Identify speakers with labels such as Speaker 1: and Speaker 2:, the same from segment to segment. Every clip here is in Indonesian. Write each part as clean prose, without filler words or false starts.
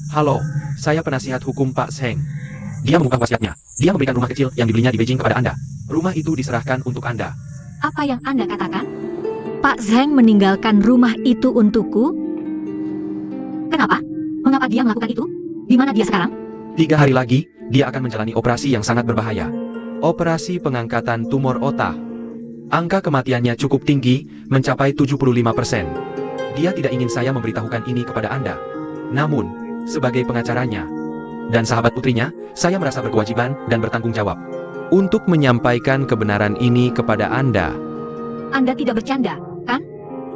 Speaker 1: Halo, saya penasihat hukum Pak Zheng. Dia mengubah wasiatnya. Dia memberikan rumah kecil yang dibelinya di Beijing kepada Anda. Rumah itu diserahkan untuk Anda.
Speaker 2: Apa yang Anda katakan? Pak Zheng meninggalkan rumah itu untukku? Kenapa? Mengapa dia melakukan itu? Di mana dia sekarang?
Speaker 1: 3 hari lagi, dia akan menjalani operasi yang sangat berbahaya. Operasi pengangkatan tumor otak. Angka kematiannya cukup tinggi, mencapai 75%. Dia tidak ingin saya memberitahukan ini kepada Anda. Namun, sebagai pengacaranya dan sahabat putrinya, saya merasa berkewajiban dan bertanggung jawab untuk menyampaikan kebenaran ini kepada Anda.
Speaker 2: Anda tidak bercanda, kan?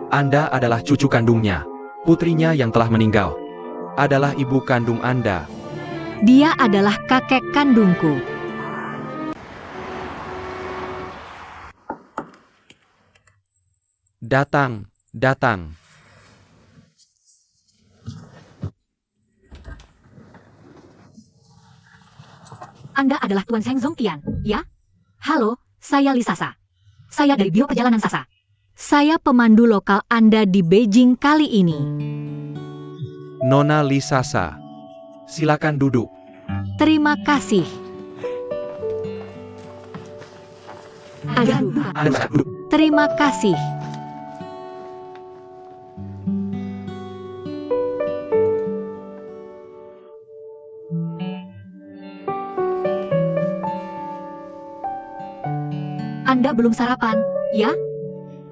Speaker 1: Anda adalah cucu kandungnya. Putrinya yang telah meninggal adalah ibu kandung Anda.
Speaker 2: Dia adalah kakek kandungku.
Speaker 1: Datang, datang.
Speaker 2: Anda adalah Tuan Zheng Zongtian, ya? Halo, saya Lisasa. Saya dari Biro Perjalanan Sasa. Saya pemandu lokal Anda di Beijing kali ini.
Speaker 1: Nona Lisasa, silakan duduk.
Speaker 2: Terima kasih.
Speaker 1: Anda duduk.
Speaker 2: Terima kasih. Anda belum sarapan, ya?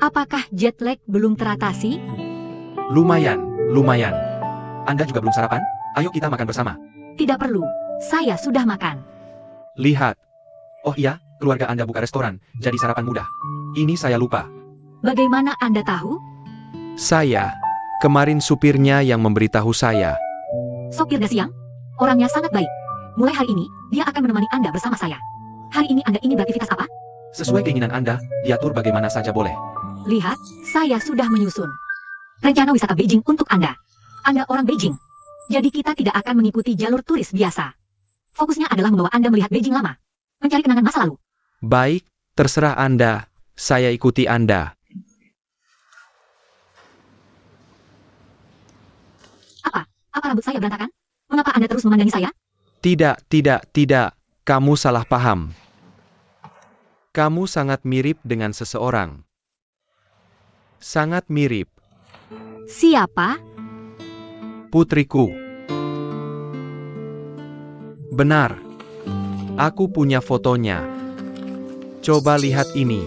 Speaker 2: Apakah jet lag belum teratasi?
Speaker 1: Lumayan, lumayan. Anda juga belum sarapan? Ayo kita makan bersama.
Speaker 2: Tidak perlu, saya sudah makan.
Speaker 1: Lihat. Oh iya, keluarga Anda buka restoran, jadi sarapan mudah. Ini saya lupa.
Speaker 2: Bagaimana Anda tahu?
Speaker 1: Saya. Kemarin supirnya yang memberitahu saya.
Speaker 2: Sopir Dasiang? Orangnya sangat baik. Mulai hari ini, dia akan menemani Anda bersama saya. Hari ini Anda ingin beraktivitas apa?
Speaker 1: Sesuai keinginan Anda, diatur bagaimana saja boleh.
Speaker 2: Lihat, saya sudah menyusun rencana wisata Beijing untuk Anda. Anda orang Beijing, jadi kita tidak akan mengikuti jalur turis biasa. Fokusnya adalah membawa Anda melihat Beijing lama, mencari kenangan masa lalu.
Speaker 1: Baik, terserah Anda. Saya ikuti Anda.
Speaker 2: Apa rambut saya berantakan? Mengapa Anda terus memandangi saya?
Speaker 1: Tidak. Kamu salah paham. Kamu sangat mirip dengan seseorang. Sangat mirip.
Speaker 2: Siapa?
Speaker 1: Putriku. Benar. Aku punya fotonya. Coba lihat ini.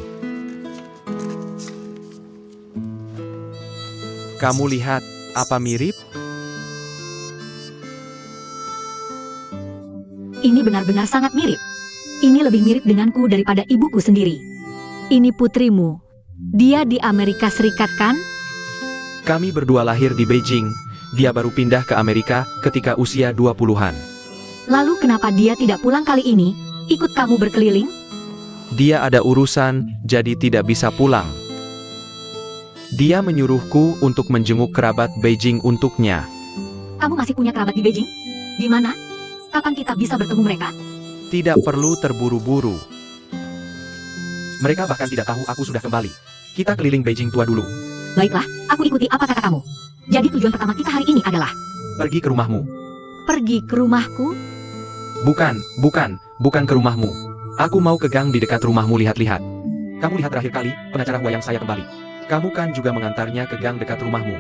Speaker 1: Kamu lihat, apa mirip?
Speaker 2: Ini benar-benar sangat mirip. Ini lebih mirip denganku daripada ibuku sendiri. Ini putrimu. Dia di Amerika Serikat, kan?
Speaker 1: Kami berdua lahir di Beijing. Dia baru pindah ke Amerika ketika usia 20-an.
Speaker 2: Lalu kenapa dia tidak pulang kali ini? Ikut kamu berkeliling?
Speaker 1: Dia ada urusan, jadi tidak bisa pulang. Dia menyuruhku untuk menjenguk kerabat Beijing untuknya.
Speaker 2: Kamu masih punya kerabat di Beijing? Di mana? Kapan kita bisa bertemu mereka?
Speaker 1: Tidak perlu terburu-buru. Mereka bahkan tidak tahu aku sudah kembali. Kita keliling Beijing tua dulu.
Speaker 2: Baiklah, aku ikuti apa kata kamu. Jadi tujuan pertama kita hari ini adalah
Speaker 1: Pergi ke rumahmu.
Speaker 2: pergi ke rumahku?
Speaker 1: Bukan ke rumahmu. Aku mau ke gang di dekat rumahmu lihat-lihat. Kamu lihat terakhir kali pengacara wayang saya kembali. Kamu kan juga mengantarnya ke gang dekat rumahmu.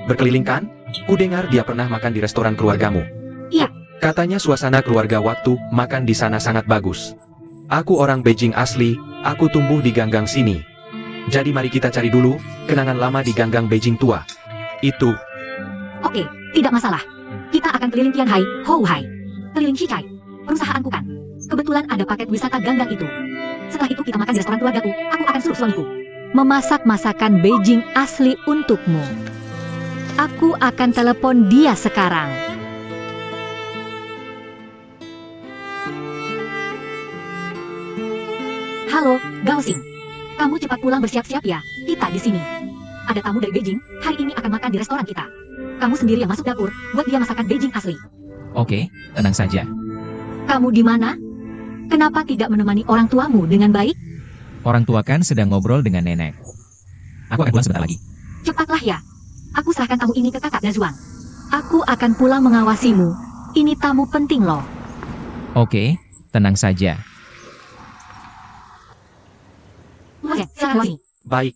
Speaker 1: Berkeliling kan? Kudengar dia pernah makan di restoran keluargamu.
Speaker 2: Iya.
Speaker 1: Katanya suasana keluarga waktu makan di sana sangat bagus. Aku orang Beijing asli, aku tumbuh di gang-gang sini. Jadi mari kita cari dulu kenangan lama di gang-gang Beijing tua. Itu.
Speaker 2: Oke, tidak masalah. Kita akan keliling Tianhai, Houhai, keliling Shichai, perusahaanku kan. Kebetulan ada paket wisata gang-gang itu. Setelah itu kita makan di restoran keluargaku. Aku akan suruh suamiku memasak masakan Beijing asli untukmu. Aku akan telepon dia sekarang. Halo, Gaoxing. Kamu cepat pulang bersiap-siap ya. Kita di sini. Ada tamu dari Beijing, hari ini akan makan di restoran kita. Kamu sendiri yang masuk dapur, buat dia masakan Beijing asli.
Speaker 3: Oke, tenang saja.
Speaker 2: Kamu di mana? Kenapa tidak menemani orang tuamu dengan baik?
Speaker 3: Orang tua kan sedang ngobrol dengan nenek. Aku akan pulang sebentar lagi.
Speaker 2: Cepatlah ya. Aku serahkan tamu ini ke kakak Dazuang. Aku akan pulang mengawasimu. Ini tamu penting loh.
Speaker 3: Oke, tenang saja.
Speaker 2: Tuan Zeng, silakan sini.
Speaker 1: Baik,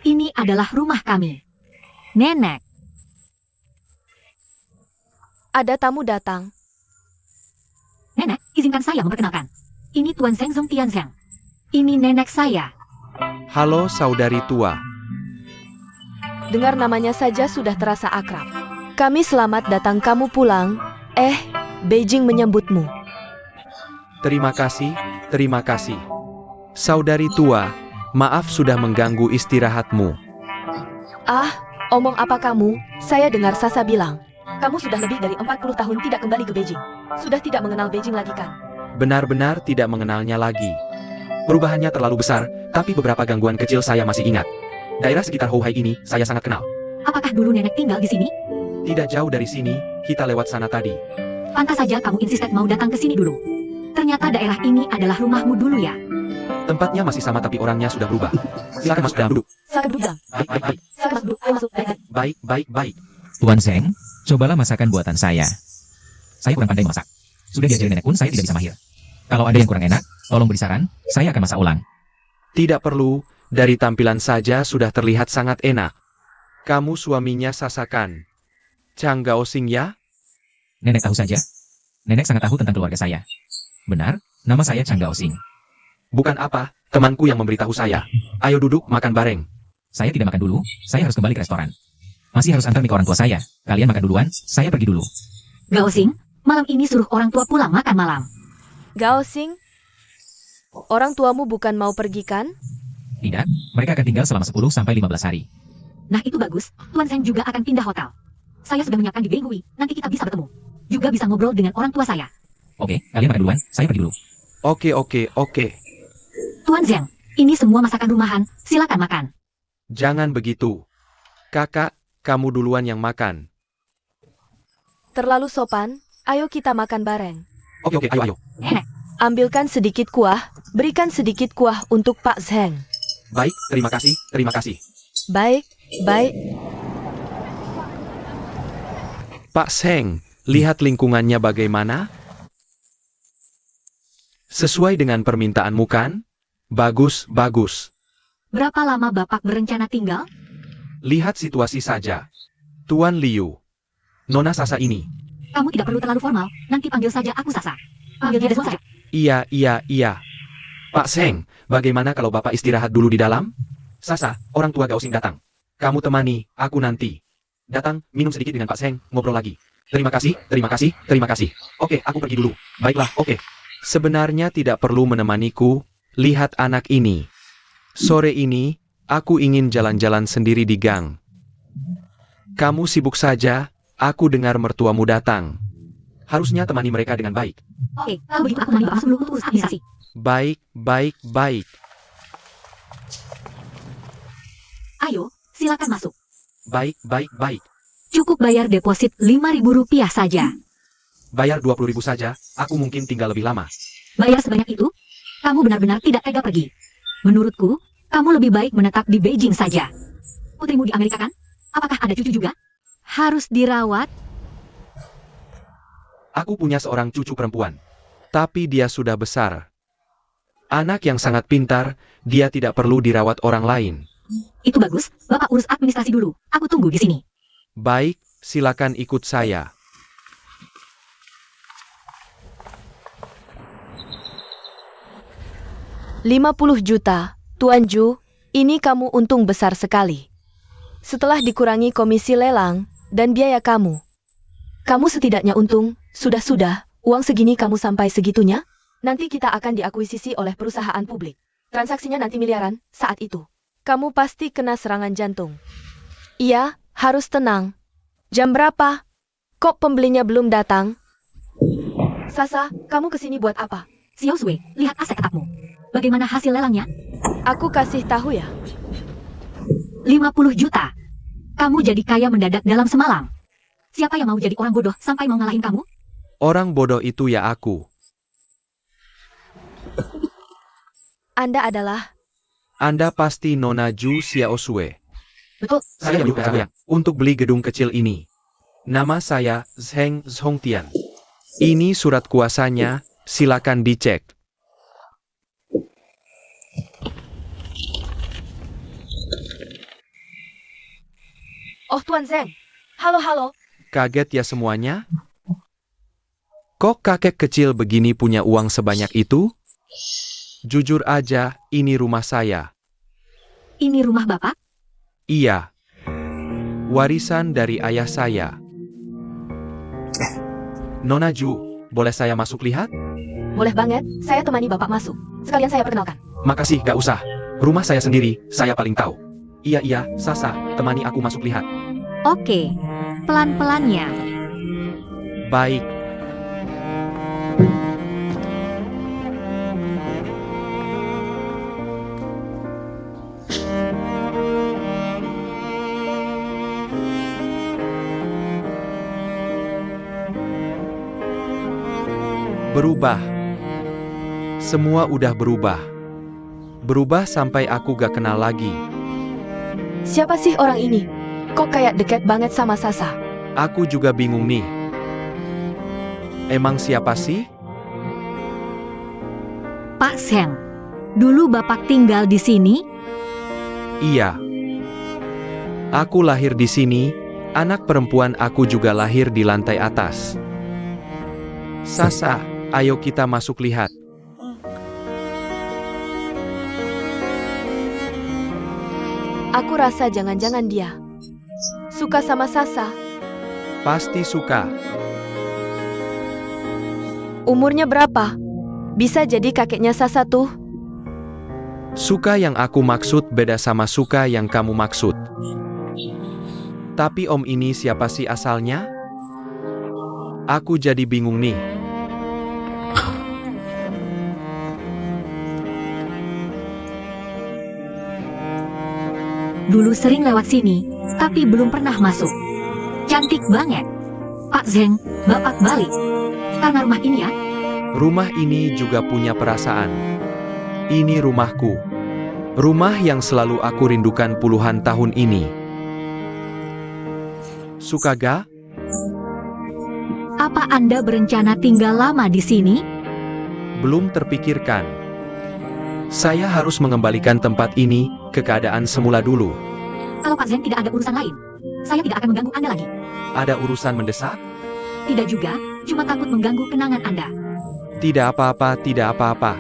Speaker 2: Ini adalah rumah kami. Nenek.
Speaker 4: Ada tamu datang.
Speaker 2: Nenek, izinkan saya memperkenalkan. Ini Tuan Zeng Zong Tianzhang. Ini nenek saya.
Speaker 1: halo saudari tua.
Speaker 4: Dengar namanya saja sudah terasa akrab. Kami selamat datang kamu pulang. Beijing menyambutmu.
Speaker 1: Terima kasih, terima kasih. Saudari tua, maaf sudah mengganggu istirahatmu.
Speaker 4: Omong apa kamu? Saya dengar Sasa bilang. Kamu sudah lebih dari 40 tahun tidak kembali ke Beijing. Sudah tidak mengenal Beijing lagi kan?
Speaker 1: Benar-benar tidak mengenalnya lagi. Perubahannya terlalu besar, tapi beberapa gangguan kecil saya masih ingat. Daerah sekitar Houhai ini saya sangat kenal.
Speaker 2: Apakah dulu nenek tinggal di sini?
Speaker 1: Tidak jauh dari sini, kita lewat sana tadi.
Speaker 2: Pantas saja kamu insisten mau datang ke sini dulu. Ternyata daerah ini adalah rumahmu dulu ya.
Speaker 1: Tempatnya masih sama tapi orangnya sudah berubah. Silakan masuk dalam duduk.
Speaker 4: Silakan duduk.
Speaker 1: Baik, baik, baik.
Speaker 4: Silakan masuk duduk. Ayo masuk.
Speaker 1: Baik, baik, baik.
Speaker 3: Tuan Zeng, cobalah masakan buatan saya. Saya kurang pandai memasak. Sudah diajarin nenek pun saya tidak bisa mahir. Kalau ada yang kurang enak, tolong beri saran, saya akan masak ulang.
Speaker 1: Tidak perlu, dari tampilan saja sudah terlihat sangat enak. Kamu suaminya Sasakan. Chang Gaosing ya?
Speaker 3: Nenek tahu saja. Nenek sangat tahu tentang keluarga saya. Benar, nama saya Chang Gaosing.
Speaker 1: Bukan apa, temanku yang memberitahu saya. Ayo duduk, makan bareng.
Speaker 3: Saya tidak makan dulu, saya harus kembali ke restoran. Masih harus antar mie ke orang tua saya. Kalian makan duluan, saya pergi dulu.
Speaker 2: Gaosing, malam ini suruh orang tua pulang makan malam.
Speaker 4: Gaosing, orang tuamu bukan mau pergi kan?
Speaker 3: Tidak, mereka akan tinggal selama 10-15 hari.
Speaker 2: Nah itu bagus, Tuan Zeng juga akan pindah hotel. Saya sudah menyiapkan di Beinghui, nanti kita bisa bertemu. Juga bisa ngobrol dengan orang tua saya.
Speaker 3: Oke, kalian makan duluan, saya pergi dulu.
Speaker 1: Oke.
Speaker 2: Tuan Zeng, ini semua masakan rumahan, silakan makan.
Speaker 1: Jangan begitu. Kakak, kamu duluan yang makan.
Speaker 4: Terlalu sopan, ayo kita makan bareng.
Speaker 1: Oke, ayo.
Speaker 2: Nenek,
Speaker 4: Ambilkan sedikit kuah, berikan sedikit kuah untuk Pak Zeng.
Speaker 1: Baik, terima kasih.
Speaker 4: Baik.
Speaker 1: Pak Seng, lihat lingkungannya bagaimana? Sesuai dengan permintaanmu kan? Bagus.
Speaker 2: berapa lama Bapak berencana tinggal?
Speaker 1: Lihat situasi saja. Tuan Liu. Nona Sasa ini.
Speaker 2: Kamu tidak perlu terlalu formal, nanti panggil saja aku Sasa. Panggil dia Desmond saja.
Speaker 1: Iya. Pak Seng, bagaimana kalau Bapak istirahat dulu di dalam? Sasa, orang tua Gaosing datang. Kamu temani, aku nanti. Datang, minum sedikit dengan Pak Seng, ngobrol lagi. Terima kasih. Oke, aku pergi dulu. Baiklah, oke. Sebenarnya tidak perlu menemaniku. Lihat anak ini. Sore ini, aku ingin jalan-jalan sendiri di gang. Kamu sibuk saja, aku dengar mertuamu datang. Harusnya temani mereka dengan baik.
Speaker 2: Oke, kalau begitu aku temani Bapak sebelum untuk urus administrasi.
Speaker 1: Baik.
Speaker 2: Ayo, silakan masuk.
Speaker 1: Baik.
Speaker 2: Cukup bayar deposit Rp5.000 saja.
Speaker 1: Bayar 20.000 saja, aku mungkin tinggal lebih lama.
Speaker 2: Bayar sebanyak itu? Kamu benar-benar tidak tega pergi. Menurutku, kamu lebih baik menetap di Beijing saja. Putrimu di Amerika kan? Apakah ada cucu juga? Harus dirawat?
Speaker 1: Aku punya seorang cucu perempuan. Tapi dia sudah besar. Anak yang sangat pintar, dia tidak perlu dirawat orang lain.
Speaker 2: Itu bagus, Bapak urus administrasi dulu. Aku tunggu di sini.
Speaker 1: Baik, silakan ikut saya.
Speaker 4: $50 juta, Tuan Ju, ini kamu untung besar sekali. Setelah dikurangi komisi lelang dan biaya kamu setidaknya untung, sudah, uang segini kamu sampai segitunya? Nanti kita akan diakuisisi oleh perusahaan publik. Transaksinya nanti miliaran, saat itu. Kamu pasti kena serangan jantung. Iya, harus tenang. Jam berapa? Kok pembelinya belum datang? Sasa, kamu kesini buat apa?
Speaker 2: Xiao Sui, lihat aset tetapmu. Bagaimana hasil lelangnya?
Speaker 4: Aku kasih tahu ya.
Speaker 2: 50 juta. Kamu jadi kaya mendadak dalam semalam. Siapa yang mau jadi orang bodoh sampai mau ngalahin kamu?
Speaker 1: Orang bodoh itu ya aku.
Speaker 4: Anda
Speaker 1: pasti Nona Ju Xiaosue.
Speaker 2: Betul.
Speaker 1: Saya menyukai kalian untuk beli gedung kecil ini. Nama saya Zheng Zhongtian. Ini surat kuasanya, silakan dicek.
Speaker 4: Oh Tuan Zeng. Halo.
Speaker 1: Kaget ya semuanya? Kok kakek kecil begini punya uang sebanyak itu? Jujur aja, ini rumah saya.
Speaker 2: Ini rumah Bapak?
Speaker 1: Iya. Warisan dari ayah saya. Nona Ju, boleh saya masuk lihat?
Speaker 4: Boleh banget, saya temani Bapak masuk. Sekalian saya perkenalkan.
Speaker 1: Makasih, gak usah. Rumah saya sendiri, saya paling tahu. Iya, Sasa, temani aku masuk lihat.
Speaker 2: Oke. Pelan-pelan ya.
Speaker 1: Baik. Berubah. Semua udah berubah. Berubah sampai aku gak kenal lagi.
Speaker 4: Siapa sih orang ini? Kok kayak dekat banget sama Sasa?
Speaker 1: Aku juga bingung nih. Emang siapa sih?
Speaker 2: Pak Zheng. Dulu Bapak tinggal di sini?
Speaker 1: Iya. Aku lahir di sini, anak perempuan aku juga lahir di lantai atas. Sasa, ayo kita masuk lihat.
Speaker 4: Aku rasa jangan-jangan dia suka sama Sasa.
Speaker 1: Pasti suka.
Speaker 4: Umurnya berapa? Bisa jadi kakeknya Sasa tuh.
Speaker 1: Suka yang aku maksud beda sama suka yang kamu maksud. Tapi om ini siapa sih asalnya? Aku jadi bingung nih.
Speaker 2: Dulu sering lewat sini, tapi belum pernah masuk. Cantik banget. Pak Zheng, Bapak balik. Karena rumah ini ya?
Speaker 1: Rumah ini juga punya perasaan. Ini rumahku. Rumah yang selalu aku rindukan puluhan tahun ini. Suka ga?
Speaker 2: Apa Anda berencana tinggal lama di sini?
Speaker 1: Belum terpikirkan. Saya harus mengembalikan tempat ini ke keadaan semula dulu.
Speaker 2: Kalau Pak Zheng tidak ada urusan lain, saya tidak akan mengganggu Anda lagi.
Speaker 1: Ada urusan mendesak?
Speaker 2: Tidak juga, cuma takut mengganggu kenangan Anda.
Speaker 1: Tidak apa-apa, tidak apa-apa.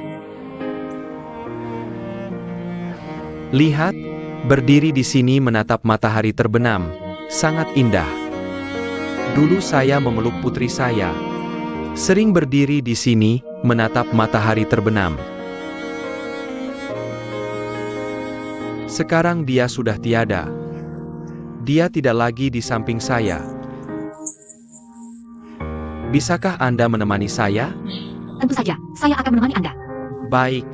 Speaker 1: Lihat, berdiri di sini menatap matahari terbenam, sangat indah. Dulu saya memeluk putri saya. Sering berdiri di sini, menatap matahari terbenam. Sekarang dia sudah tiada. Dia tidak lagi di samping saya. Bisakah Anda menemani saya?
Speaker 2: Tentu saja, saya akan menemani Anda.
Speaker 1: Baik.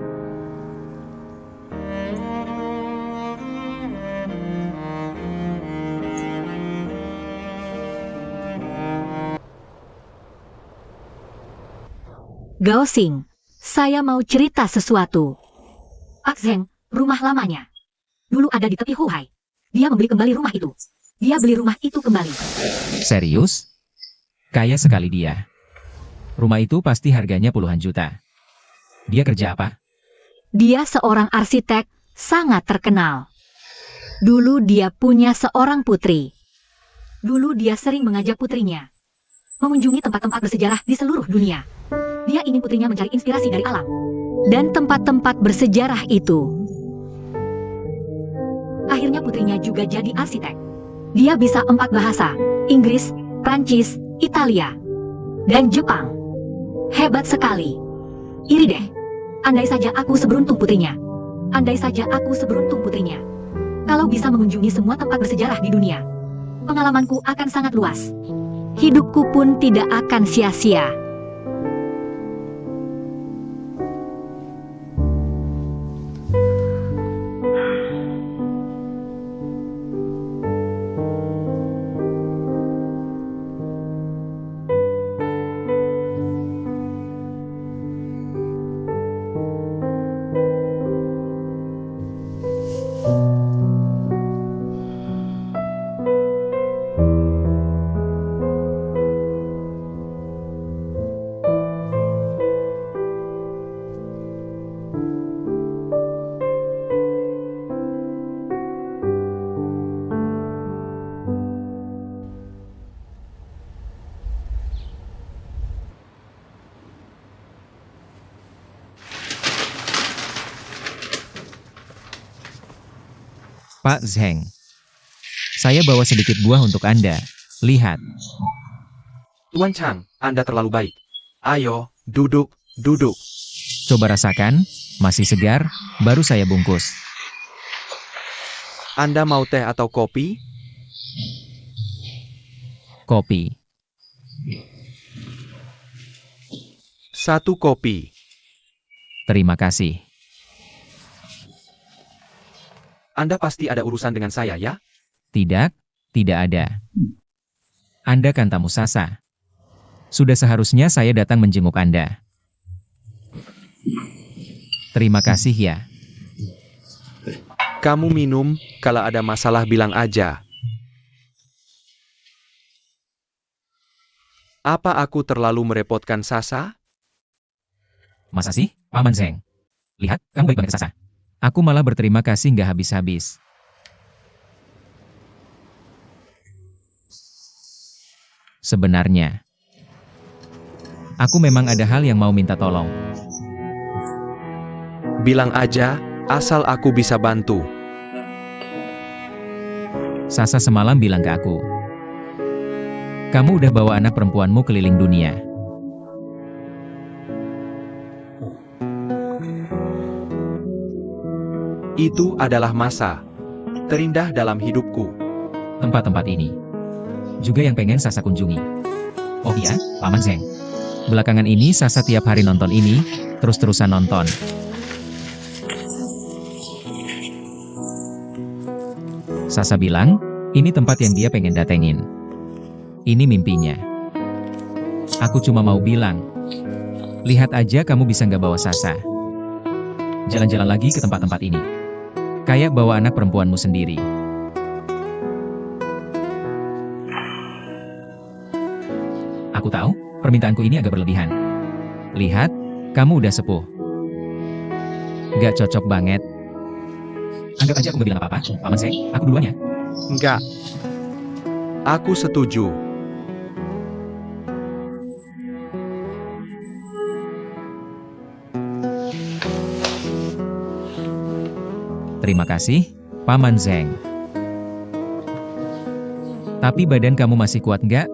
Speaker 2: Gaosing, saya mau cerita sesuatu. Pak Zheng, rumah lamanya. Dulu ada di tepi Huhai. Dia membeli kembali rumah itu. Dia beli rumah itu kembali.
Speaker 3: Serius? Kaya sekali dia. Rumah itu pasti harganya puluhan juta. Dia kerja apa?
Speaker 2: Dia seorang arsitek sangat terkenal. Dulu dia punya seorang putri. Dulu dia sering mengajak putrinya mengunjungi tempat-tempat bersejarah di seluruh dunia. Dia ingin putrinya mencari inspirasi dari alam dan tempat-tempat bersejarah itu. Akhirnya putrinya juga jadi arsitek. Dia bisa 4 bahasa, Inggris, Prancis, Italia, dan Jepang. Hebat sekali. Iri deh. Andai saja aku seberuntung putrinya. Andai saja aku seberuntung putrinya. Kalau bisa mengunjungi semua tempat bersejarah di dunia, pengalamanku akan sangat luas. Hidupku pun tidak akan sia-sia.
Speaker 3: Pak Zheng. Saya bawa sedikit buah untuk Anda. Lihat.
Speaker 1: Tuan Chang, Anda terlalu baik. Ayo, duduk, duduk.
Speaker 3: Coba rasakan, masih segar, baru saya bungkus.
Speaker 1: Anda mau teh atau kopi?
Speaker 3: Kopi.
Speaker 1: 1 kopi.
Speaker 3: Terima kasih.
Speaker 1: Anda pasti ada urusan dengan saya ya?
Speaker 3: Tidak, tidak ada. Anda kan tamu Sasa. Sudah seharusnya saya datang menjenguk Anda. Terima kasih ya.
Speaker 1: Kamu minum, kalau ada masalah bilang aja. Apa aku terlalu merepotkan Sasa?
Speaker 3: Masa sih, Paman Zheng? Lihat, kamu baik banget ke Sasa. Aku malah berterima kasih nggak habis-habis. Sebenarnya, aku memang ada hal yang mau minta tolong.
Speaker 1: Bilang aja, asal aku bisa bantu.
Speaker 3: Sasa semalam bilang ke aku, kamu udah bawa anak perempuanmu keliling dunia.
Speaker 1: Itu adalah masa terindah dalam hidupku.
Speaker 3: Tempat-tempat ini juga yang pengen Sasa kunjungi. Oh iya, Paman Zheng. Belakangan ini Sasa tiap hari nonton ini, terus-terusan nonton. Sasa bilang, ini tempat yang dia pengen datengin. Ini mimpinya. Aku cuma mau bilang, lihat aja kamu bisa nggak bawa Sasa. Jalan-jalan lagi ke tempat-tempat ini. Kayak bawa anak perempuanmu sendiri. Aku tahu, permintaanku ini agak berlebihan. Lihat, kamu udah sepuh. Gak cocok banget. Anggap aja aku gak bilang apa-apa, Paman Zheng, aku duluan ya.
Speaker 1: Enggak. Aku setuju.
Speaker 3: Terima kasih, Paman Zheng. Tapi badan kamu masih kuat nggak?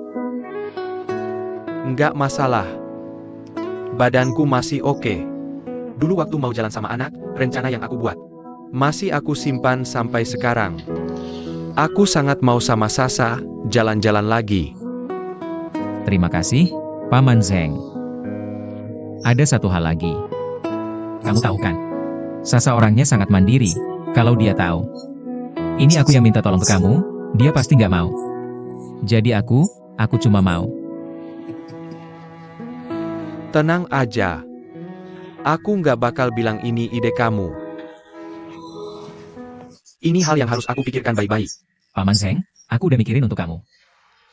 Speaker 1: Enggak masalah. Badanku masih oke. Dulu waktu mau jalan sama anak, rencana yang aku buat masih aku simpan sampai sekarang. Aku sangat mau sama Sasa, jalan-jalan lagi.
Speaker 3: Terima kasih, Paman Zheng. Ada satu hal lagi. Kamu tahu kan? Sasa orangnya sangat mandiri. Kalau dia tahu, ini aku yang minta tolong ke kamu, dia pasti nggak mau. Jadi aku cuma mau.
Speaker 1: Tenang aja. Aku nggak bakal bilang ini ide kamu. Ini hal yang harus aku pikirkan baik-baik.
Speaker 3: Paman Zheng, aku udah mikirin untuk kamu.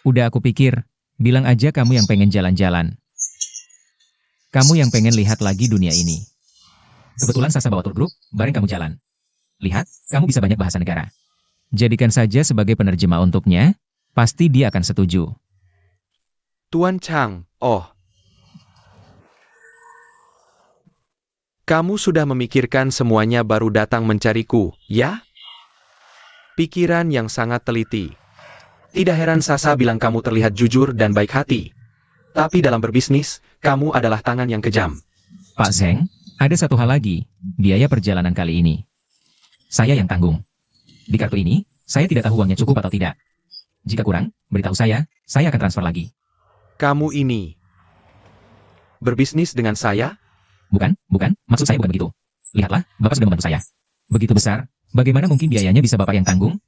Speaker 3: Udah aku pikir, bilang aja kamu yang pengen jalan-jalan. Kamu yang pengen lihat lagi dunia ini. Kebetulan Sasa bawa tour group, bareng kamu jalan. Lihat, kamu bisa banyak bahasa negara. Jadikan saja sebagai penerjemah untuknya, pasti dia akan setuju.
Speaker 1: Tuan Chang, oh. Kamu sudah memikirkan semuanya baru datang mencariku, ya? Pikiran yang sangat teliti. Tidak heran Sasa bilang kamu terlihat jujur dan baik hati. Tapi dalam berbisnis, kamu adalah tangan yang kejam.
Speaker 3: Pak Zheng, ada satu hal lagi, biaya perjalanan kali ini. Saya yang tanggung. Di kartu ini, saya tidak tahu uangnya cukup atau tidak. Jika kurang, beritahu saya akan transfer lagi.
Speaker 1: Kamu ini berbisnis dengan saya?
Speaker 3: Bukan, maksud saya bukan begitu. Lihatlah, Bapak sudah membantu saya. Begitu besar, bagaimana mungkin biayanya bisa Bapak yang tanggung?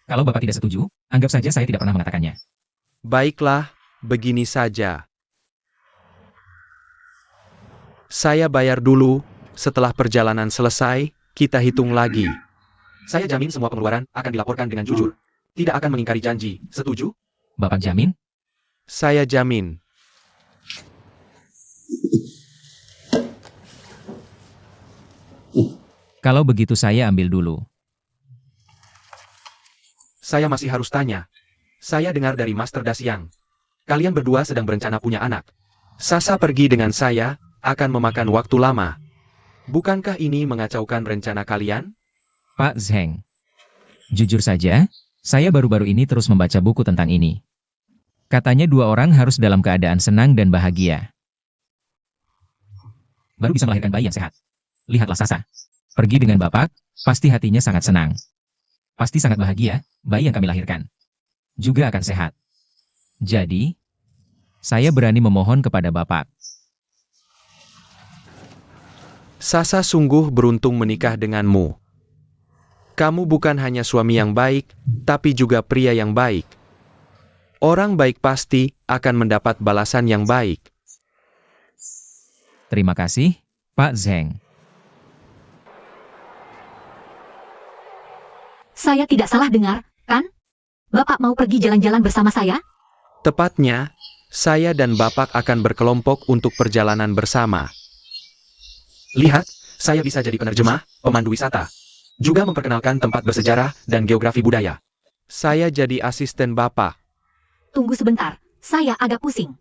Speaker 3: Kalau Bapak tidak setuju, anggap saja saya tidak pernah mengatakannya.
Speaker 1: Baiklah, begini saja. Saya bayar dulu, setelah perjalanan selesai, kita hitung lagi. Saya jamin semua pengeluaran akan dilaporkan dengan jujur. Tidak akan mengingkari janji, setuju?
Speaker 3: Bapak jamin?
Speaker 1: Saya jamin.
Speaker 3: Kalau begitu saya ambil dulu.
Speaker 1: Saya masih harus tanya. Saya dengar dari Master Dasyang. Kalian berdua sedang berencana punya anak. Sasa pergi dengan saya, akan memakan waktu lama. Bukankah ini mengacaukan rencana kalian?
Speaker 3: Pak Zheng, Jujur saja, saya baru-baru ini terus membaca buku tentang ini. Katanya 2 orang harus dalam keadaan senang dan bahagia. Baru bisa melahirkan bayi yang sehat. Lihatlah Sasa. Pergi dengan Bapak, pasti hatinya sangat senang. Pasti sangat bahagia, bayi yang kami lahirkan juga akan sehat. Jadi, saya berani memohon kepada Bapak.
Speaker 1: Sasa sungguh beruntung menikah denganmu. Kamu bukan hanya suami yang baik, tapi juga pria yang baik. Orang baik pasti akan mendapat balasan yang baik.
Speaker 3: Terima kasih, Pak Zheng.
Speaker 2: Saya tidak salah dengar, kan? Bapak mau pergi jalan-jalan bersama saya?
Speaker 1: Tepatnya, saya dan Bapak akan berkelompok untuk perjalanan bersama. Lihat, saya bisa jadi penerjemah, pemandu wisata. Juga memperkenalkan tempat bersejarah dan geografi budaya. Saya jadi asisten Bapak.
Speaker 2: Tunggu sebentar, saya agak pusing.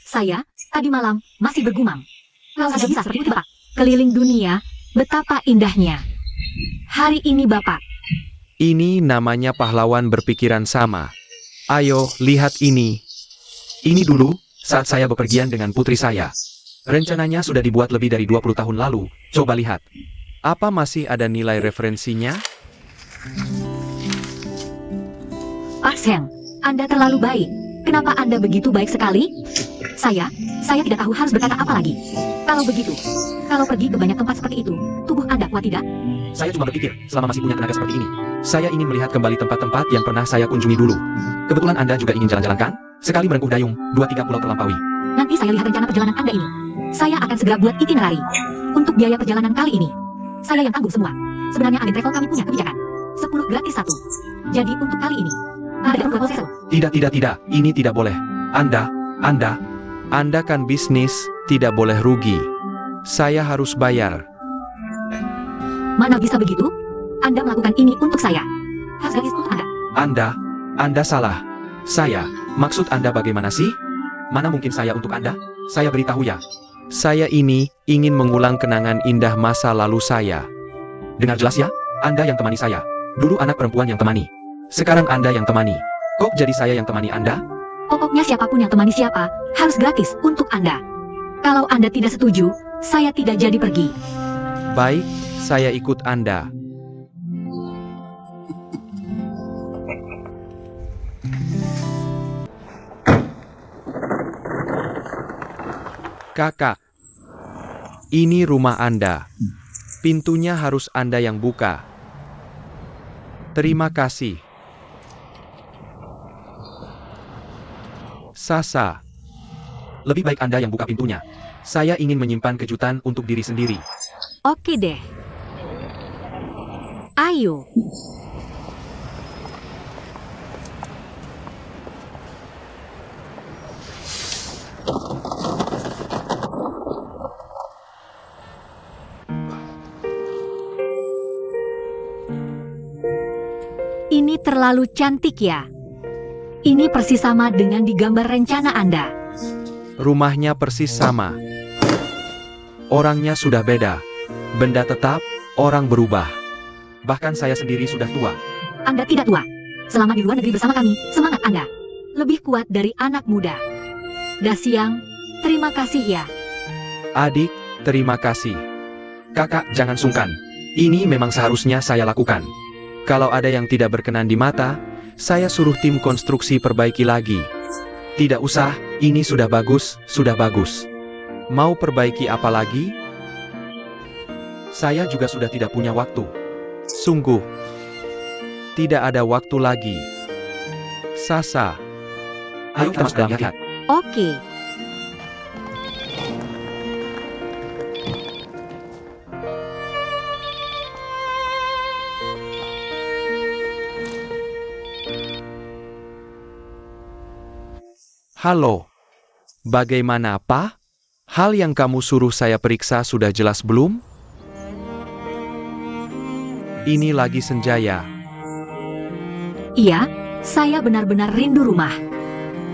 Speaker 2: Saya, tadi malam, masih bergumam. Kalau saja bisa seperti itu Bapak, keliling dunia, betapa indahnya. Hari ini Bapak.
Speaker 1: Ini namanya pahlawan berpikiran sama. Ayo, lihat ini. Ini dulu, saat saya bepergian dengan putri saya. Rencananya sudah dibuat lebih dari 20 tahun lalu. Coba lihat. Apa masih ada nilai referensinya?
Speaker 2: Pak Zheng, Anda terlalu baik. Kenapa Anda begitu baik sekali? Saya tidak tahu harus berkata apa lagi. Kalau begitu, kalau pergi ke banyak tempat seperti itu, tubuh Anda kuat tidak?
Speaker 1: Saya cuma berpikir, selama masih punya tenaga seperti ini, saya ingin melihat kembali tempat-tempat yang pernah saya kunjungi dulu. Kebetulan Anda juga ingin jalan-jalan kan? Sekali merengkuh dayung, 2-3 pulau terlampaui.
Speaker 2: Nanti saya lihat rencana perjalanan Anda ini. Saya akan segera buat itinerary. Untuk biaya perjalanan kali ini, saya yang tanggung semua. Sebenarnya agen travel kami punya kebijakan 10 gratis 1. Jadi untuk kali ini, ada proposal sesuatu.
Speaker 1: Tidak. Ini tidak boleh. Anda kan bisnis, tidak boleh rugi. Saya harus bayar.
Speaker 2: Mana bisa begitu? Anda melakukan ini untuk saya. Harus gratis untuk Anda.
Speaker 1: Anda salah. Maksud Anda bagaimana sih? Mana mungkin saya untuk Anda? Saya beritahu ya. Saya ini ingin mengulang kenangan indah masa lalu saya. Dengar jelas ya, Anda yang temani saya. Dulu anak perempuan yang temani. Sekarang Anda yang temani. Kok jadi saya yang temani Anda?
Speaker 2: Pokoknya siapapun yang temani siapa, harus gratis untuk Anda. Kalau Anda tidak setuju, saya tidak jadi pergi.
Speaker 1: Baik, saya ikut Anda. Kakak, ini rumah Anda. Pintunya harus Anda yang buka. Terima kasih. Sasa, lebih baik Anda yang buka pintunya. Saya ingin menyimpan kejutan untuk diri sendiri.
Speaker 2: Oke deh. Ayo. Ini terlalu cantik ya. Ini persis sama dengan di gambar rencana Anda.
Speaker 1: Rumahnya persis sama. Orangnya sudah beda. Benda tetap, orang berubah. Bahkan saya sendiri sudah tua.
Speaker 2: Anda tidak tua. Selama di luar negeri bersama kami, semangat Anda lebih kuat dari anak muda. Dasiang, terima kasih ya.
Speaker 1: Adik, terima kasih. Kakak, jangan sungkan. Ini memang seharusnya saya lakukan. Kalau ada yang tidak berkenan di mata, saya suruh tim konstruksi perbaiki lagi. Tidak usah, ini sudah bagus, sudah bagus. Mau perbaiki apa lagi? Saya juga sudah tidak punya waktu. Sungguh. Tidak ada waktu lagi. Sasa. Ayo kita masuk dalam, lihat.
Speaker 2: Oke.
Speaker 1: Halo. Bagaimana, Pak? Hal yang kamu suruh saya periksa sudah jelas belum? Ini lagi Senjaya.
Speaker 2: Iya, saya benar-benar rindu rumah.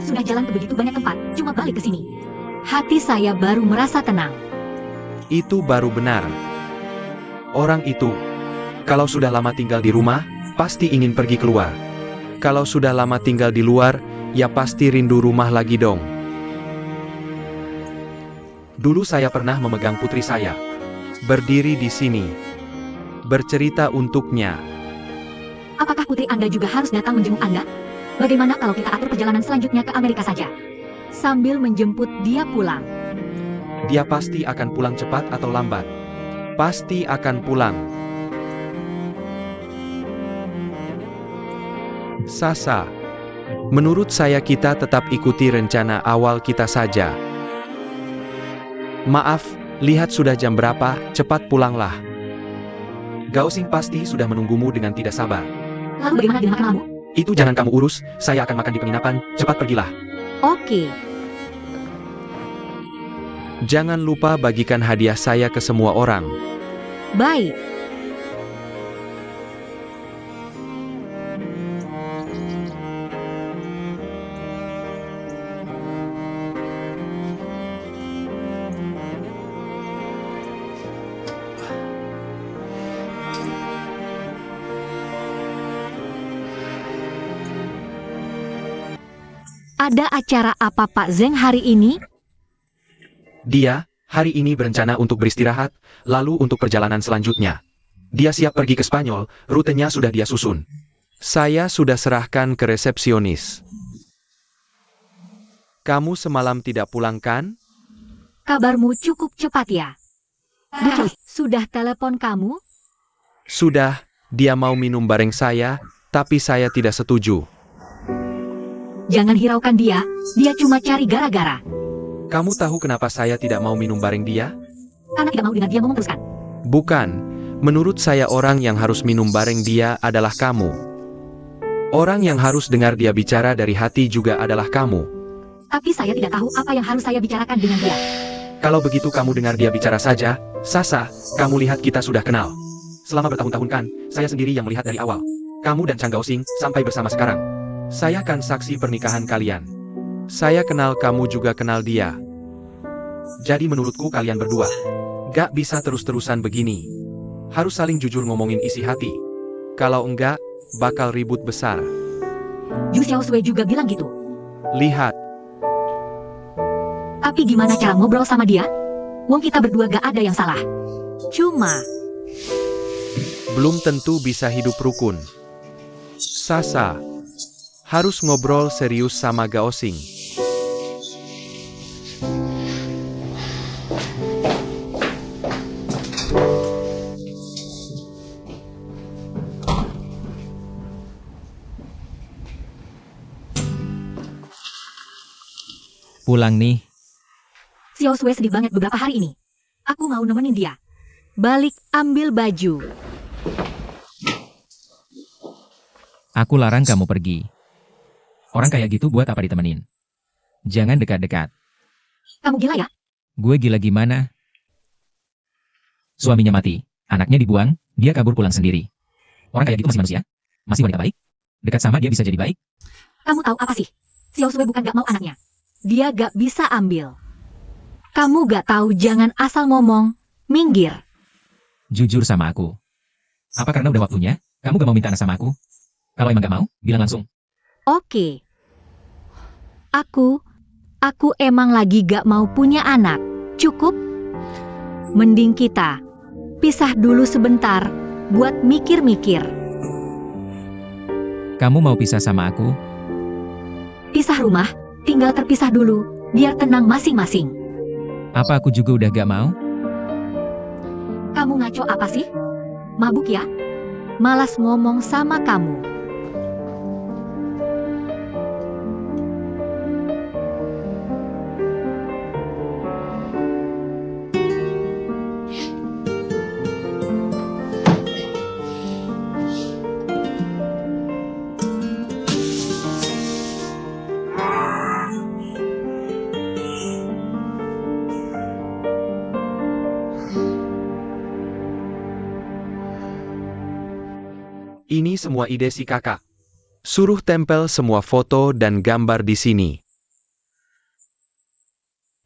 Speaker 2: Sudah jalan ke begitu banyak tempat, cuma balik ke sini. Hati saya baru merasa tenang.
Speaker 1: Itu baru benar. Orang itu, kalau sudah lama tinggal di rumah, pasti ingin pergi keluar. Kalau sudah lama tinggal di luar, ya pasti rindu rumah lagi dong. Dulu saya pernah memegang putri saya. Berdiri di sini. Bercerita untuknya.
Speaker 2: Apakah putri Anda juga harus datang menjenguk Anda? Bagaimana kalau kita atur perjalanan selanjutnya ke Amerika saja? Sambil menjemput dia pulang.
Speaker 1: Dia pasti akan pulang cepat atau lambat. Pasti akan pulang. Sasa. Menurut saya kita tetap ikuti rencana awal kita saja. Maaf, lihat sudah jam berapa, cepat pulanglah. Gaosing pasti sudah menunggumu dengan tidak sabar.
Speaker 2: Lalu bagaimana dengan makan malammu?
Speaker 1: Itu jangan kamu urus, saya akan makan di penginapan, cepat pergilah.
Speaker 2: Oke.
Speaker 1: Jangan lupa bagikan hadiah saya ke semua orang.
Speaker 2: Baik. Ada acara apa Pak Zeng hari ini?
Speaker 1: Dia, hari ini berencana untuk beristirahat, lalu untuk perjalanan selanjutnya. Dia siap pergi ke Spanyol, rutenya sudah dia susun. Saya sudah serahkan ke resepsionis. Kamu semalam tidak pulang kan?
Speaker 2: Kabarmu cukup cepat ya. Guys, sudah telepon kamu?
Speaker 1: Sudah, dia mau minum bareng saya, tapi saya tidak setuju.
Speaker 2: Jangan hiraukan dia cuma cari gara-gara.
Speaker 1: Kamu tahu kenapa saya tidak mau minum bareng dia?
Speaker 2: Karena tidak mau dengar dia ngomong terus kan?
Speaker 1: Bukan, menurut saya orang yang harus minum bareng dia adalah kamu. Orang yang harus dengar dia bicara dari hati juga adalah kamu.
Speaker 2: Tapi saya tidak tahu apa yang harus saya bicarakan dengan dia.
Speaker 1: Kalau begitu kamu dengar dia bicara saja. Sasa, kamu lihat kita sudah kenal. Selama bertahun-tahun kan, saya sendiri yang melihat dari awal. Kamu dan Chang Gaosing sampai bersama sekarang. Saya kan saksi pernikahan kalian. Saya kenal kamu juga kenal dia. Jadi menurutku kalian berdua gak bisa terus-terusan begini. Harus saling jujur ngomongin isi hati. Kalau enggak, bakal ribut besar.
Speaker 2: Yu Xiaosui juga bilang gitu.
Speaker 1: Lihat,
Speaker 2: Tapi gimana cara ngobrol sama dia? Wong kita berdua gak ada yang salah. Cuma,
Speaker 1: belum tentu bisa hidup rukun. Sasa harus ngobrol serius sama Gaosing.
Speaker 3: Pulang nih.
Speaker 2: Xiaosui sedih banget beberapa hari ini. Aku mau nemenin dia. Balik ambil baju.
Speaker 3: Aku larang kamu pergi. Orang kayak gitu buat apa ditemenin? Jangan dekat-dekat.
Speaker 2: Kamu gila ya?
Speaker 3: Gue gila gimana? Suaminya mati, anaknya dibuang, dia kabur pulang sendiri. Orang kayak gitu masih manusia? Masih wanita baik? Dekat sama dia bisa jadi baik?
Speaker 2: Kamu tahu apa sih? Xiaosui bukan gak mau anaknya. Dia gak bisa ambil. Kamu gak tahu jangan asal ngomong. Minggir.
Speaker 3: Jujur sama aku. Apa karena udah waktunya, kamu gak mau minta anak sama aku? Kalau emang gak mau, bilang langsung.
Speaker 2: Oke. Aku emang lagi gak mau punya anak. Cukup? Mending kita pisah dulu sebentar buat mikir-mikir.
Speaker 3: Kamu mau pisah sama aku?
Speaker 2: Pisah rumah, tinggal terpisah dulu, biar tenang masing-masing.
Speaker 3: Apa aku juga udah gak mau?
Speaker 2: Kamu ngaco apa sih? Mabuk ya? Malas ngomong sama kamu.
Speaker 1: Ini semua ide si kakak. Suruh tempel semua foto dan gambar di sini.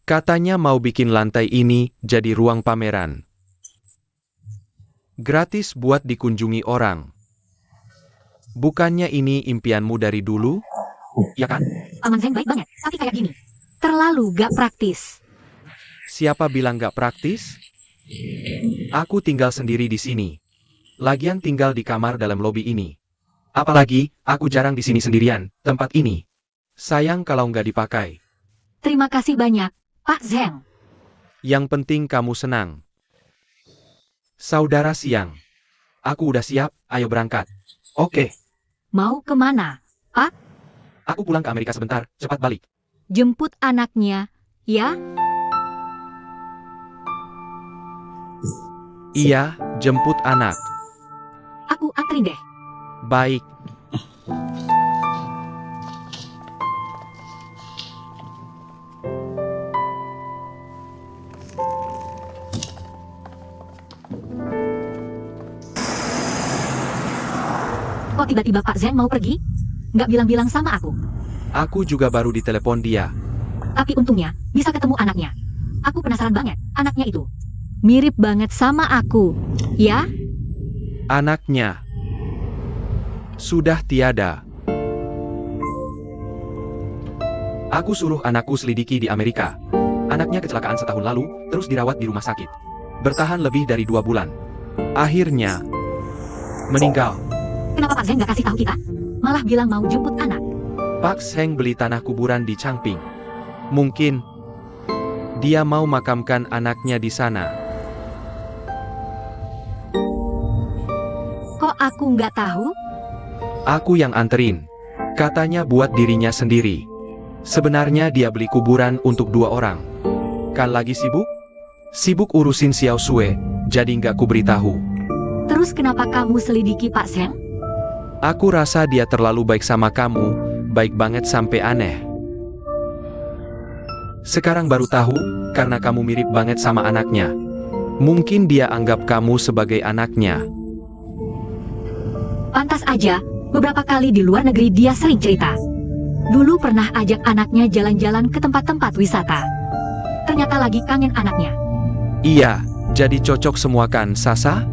Speaker 1: Katanya mau bikin lantai ini jadi ruang pameran. Gratis buat dikunjungi orang. Bukannya ini impianmu dari dulu? Ya kan?
Speaker 2: Paman Zeng baik banget, tapi kayak gini. Terlalu gak praktis.
Speaker 1: Siapa bilang gak praktis? Aku tinggal sendiri di sini. Lagian tinggal di kamar dalam lobi ini. Apalagi, aku jarang di sini sendirian, tempat ini. Sayang kalau nggak dipakai.
Speaker 2: Terima kasih banyak, Pak Zeng.
Speaker 1: Yang penting kamu senang. Saudara Siang. Aku udah siap, ayo berangkat. Oke,
Speaker 2: Mau kemana?
Speaker 1: aku pulang ke Amerika sebentar, cepat balik.
Speaker 2: Jemput anaknya, ya?
Speaker 1: Iya, jemput anak.
Speaker 2: Aku anterin deh.
Speaker 1: Baik.
Speaker 2: Kok tiba-tiba Pak Zeng mau pergi? Nggak bilang-bilang sama aku.
Speaker 1: Aku juga baru ditelepon dia.
Speaker 2: Tapi untungnya, bisa ketemu anaknya. Aku penasaran banget, anaknya itu. Mirip banget sama aku. Ya?
Speaker 1: Anaknya sudah tiada. Aku suruh anakku selidiki di Amerika. Anaknya kecelakaan setahun lalu, terus dirawat di rumah sakit. Bertahan lebih dari 2 bulan. Akhirnya meninggal.
Speaker 2: Kenapa Pak Zeng nggak kasih tahu kita? Malah bilang mau jemput anak.
Speaker 1: Pak Zeng beli tanah kuburan di Changping. Mungkin dia mau makamkan anaknya di sana.
Speaker 2: Kok aku nggak tahu?
Speaker 1: Aku yang anterin. Katanya buat dirinya sendiri. Sebenarnya dia beli kuburan untuk 2 orang. Kan lagi sibuk? Sibuk urusin Xiao Sue, jadi nggak kuberitahu.
Speaker 2: Terus kenapa kamu selidiki Pak Zeng?
Speaker 1: Aku rasa dia terlalu baik sama kamu, baik banget sampai aneh. Sekarang baru tahu, karena kamu mirip banget sama anaknya. Mungkin dia anggap kamu sebagai anaknya.
Speaker 2: Pantas aja, beberapa kali di luar negeri dia sering cerita. Dulu pernah ajak anaknya jalan-jalan ke tempat-tempat wisata. Ternyata lagi kangen anaknya.
Speaker 1: Iya, jadi cocok semua kan, Sasa?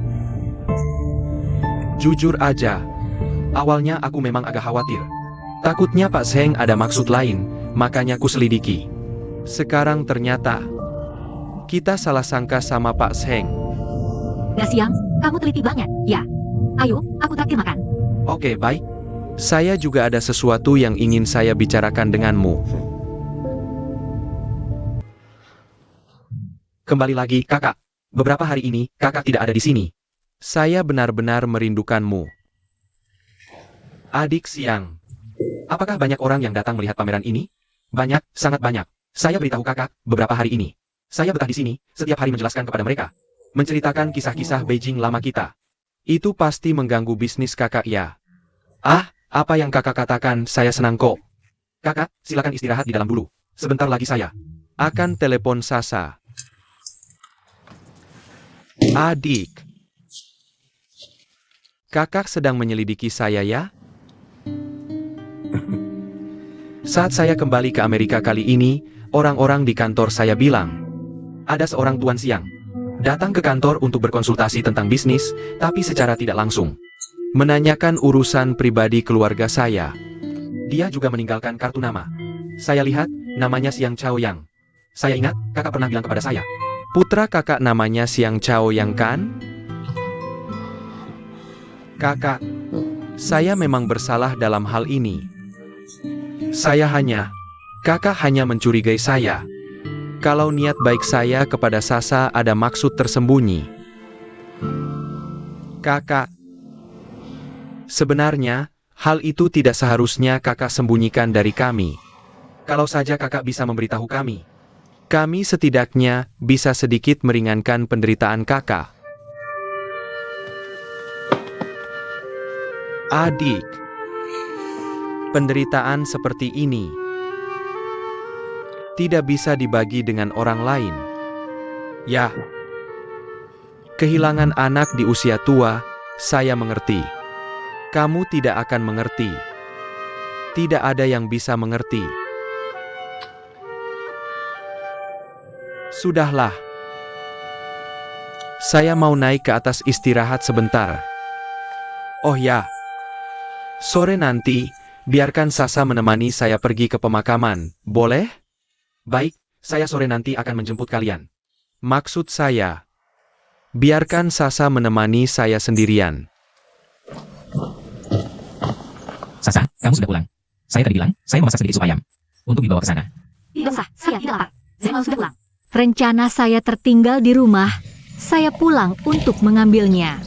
Speaker 1: Jujur aja, awalnya aku memang agak khawatir. Takutnya Pak Zeng ada maksud lain, makanya ku selidiki. Sekarang ternyata kita salah sangka sama Pak Zeng.
Speaker 2: Nah Siang, kamu teliti banget, ya? Ayo, aku traktir makan.
Speaker 1: Oke, baik. Saya juga ada sesuatu yang ingin saya bicarakan denganmu. Kembali lagi, kakak. Beberapa hari ini, kakak tidak ada di sini. Saya benar-benar merindukanmu. Adik Siang. Apakah banyak orang yang datang melihat pameran ini? Banyak, sangat banyak. Saya beritahu kakak, beberapa hari ini. Saya betah di sini, setiap hari menjelaskan kepada mereka. Menceritakan kisah-kisah Beijing lama kita. Itu pasti mengganggu bisnis kakak ya. Ah, apa yang kakak katakan, saya senang kok. Kakak, silakan istirahat di dalam dulu. Sebentar lagi saya akan telepon Sasa. Adik. Kakak sedang menyelidiki saya ya? Saat saya kembali ke Amerika kali ini, orang-orang di kantor saya bilang, ada seorang Tuan Siang datang ke kantor untuk berkonsultasi tentang bisnis, tapi secara tidak langsung menanyakan urusan pribadi keluarga saya. Dia juga meninggalkan kartu nama. Saya lihat, namanya Siang Chao Yang. Saya ingat, kakak pernah bilang kepada saya, putra kakak namanya Siang Chao Yang kan? Kakak, saya memang bersalah dalam hal ini. Kakak hanya mencurigai saya. Kalau niat baik saya kepada Sasa ada maksud tersembunyi. Kakak, sebenarnya, hal itu tidak seharusnya kakak sembunyikan dari kami. Kalau saja kakak bisa memberitahu kami setidaknya bisa sedikit meringankan penderitaan kakak. Adik, penderitaan seperti ini tidak bisa dibagi dengan orang lain. Ya, kehilangan anak di usia tua, saya mengerti. Kamu tidak akan mengerti. Tidak ada yang bisa mengerti. Sudahlah. Saya mau naik ke atas istirahat sebentar. Oh ya, Sore nanti, biarkan Sasa menemani saya pergi ke pemakaman, boleh? Baik, saya sore nanti akan menjemput kalian. Maksud saya, biarkan Sasa menemani saya sendirian.
Speaker 3: Sasa, kamu sudah pulang. Saya tadi bilang, saya memasak sedikit sup ayam. Untuk dibawa ke sana.
Speaker 2: Tidak usah, saya tidak lapar. Zeng sudah pulang. Rencana saya tertinggal di rumah. Saya pulang untuk mengambilnya.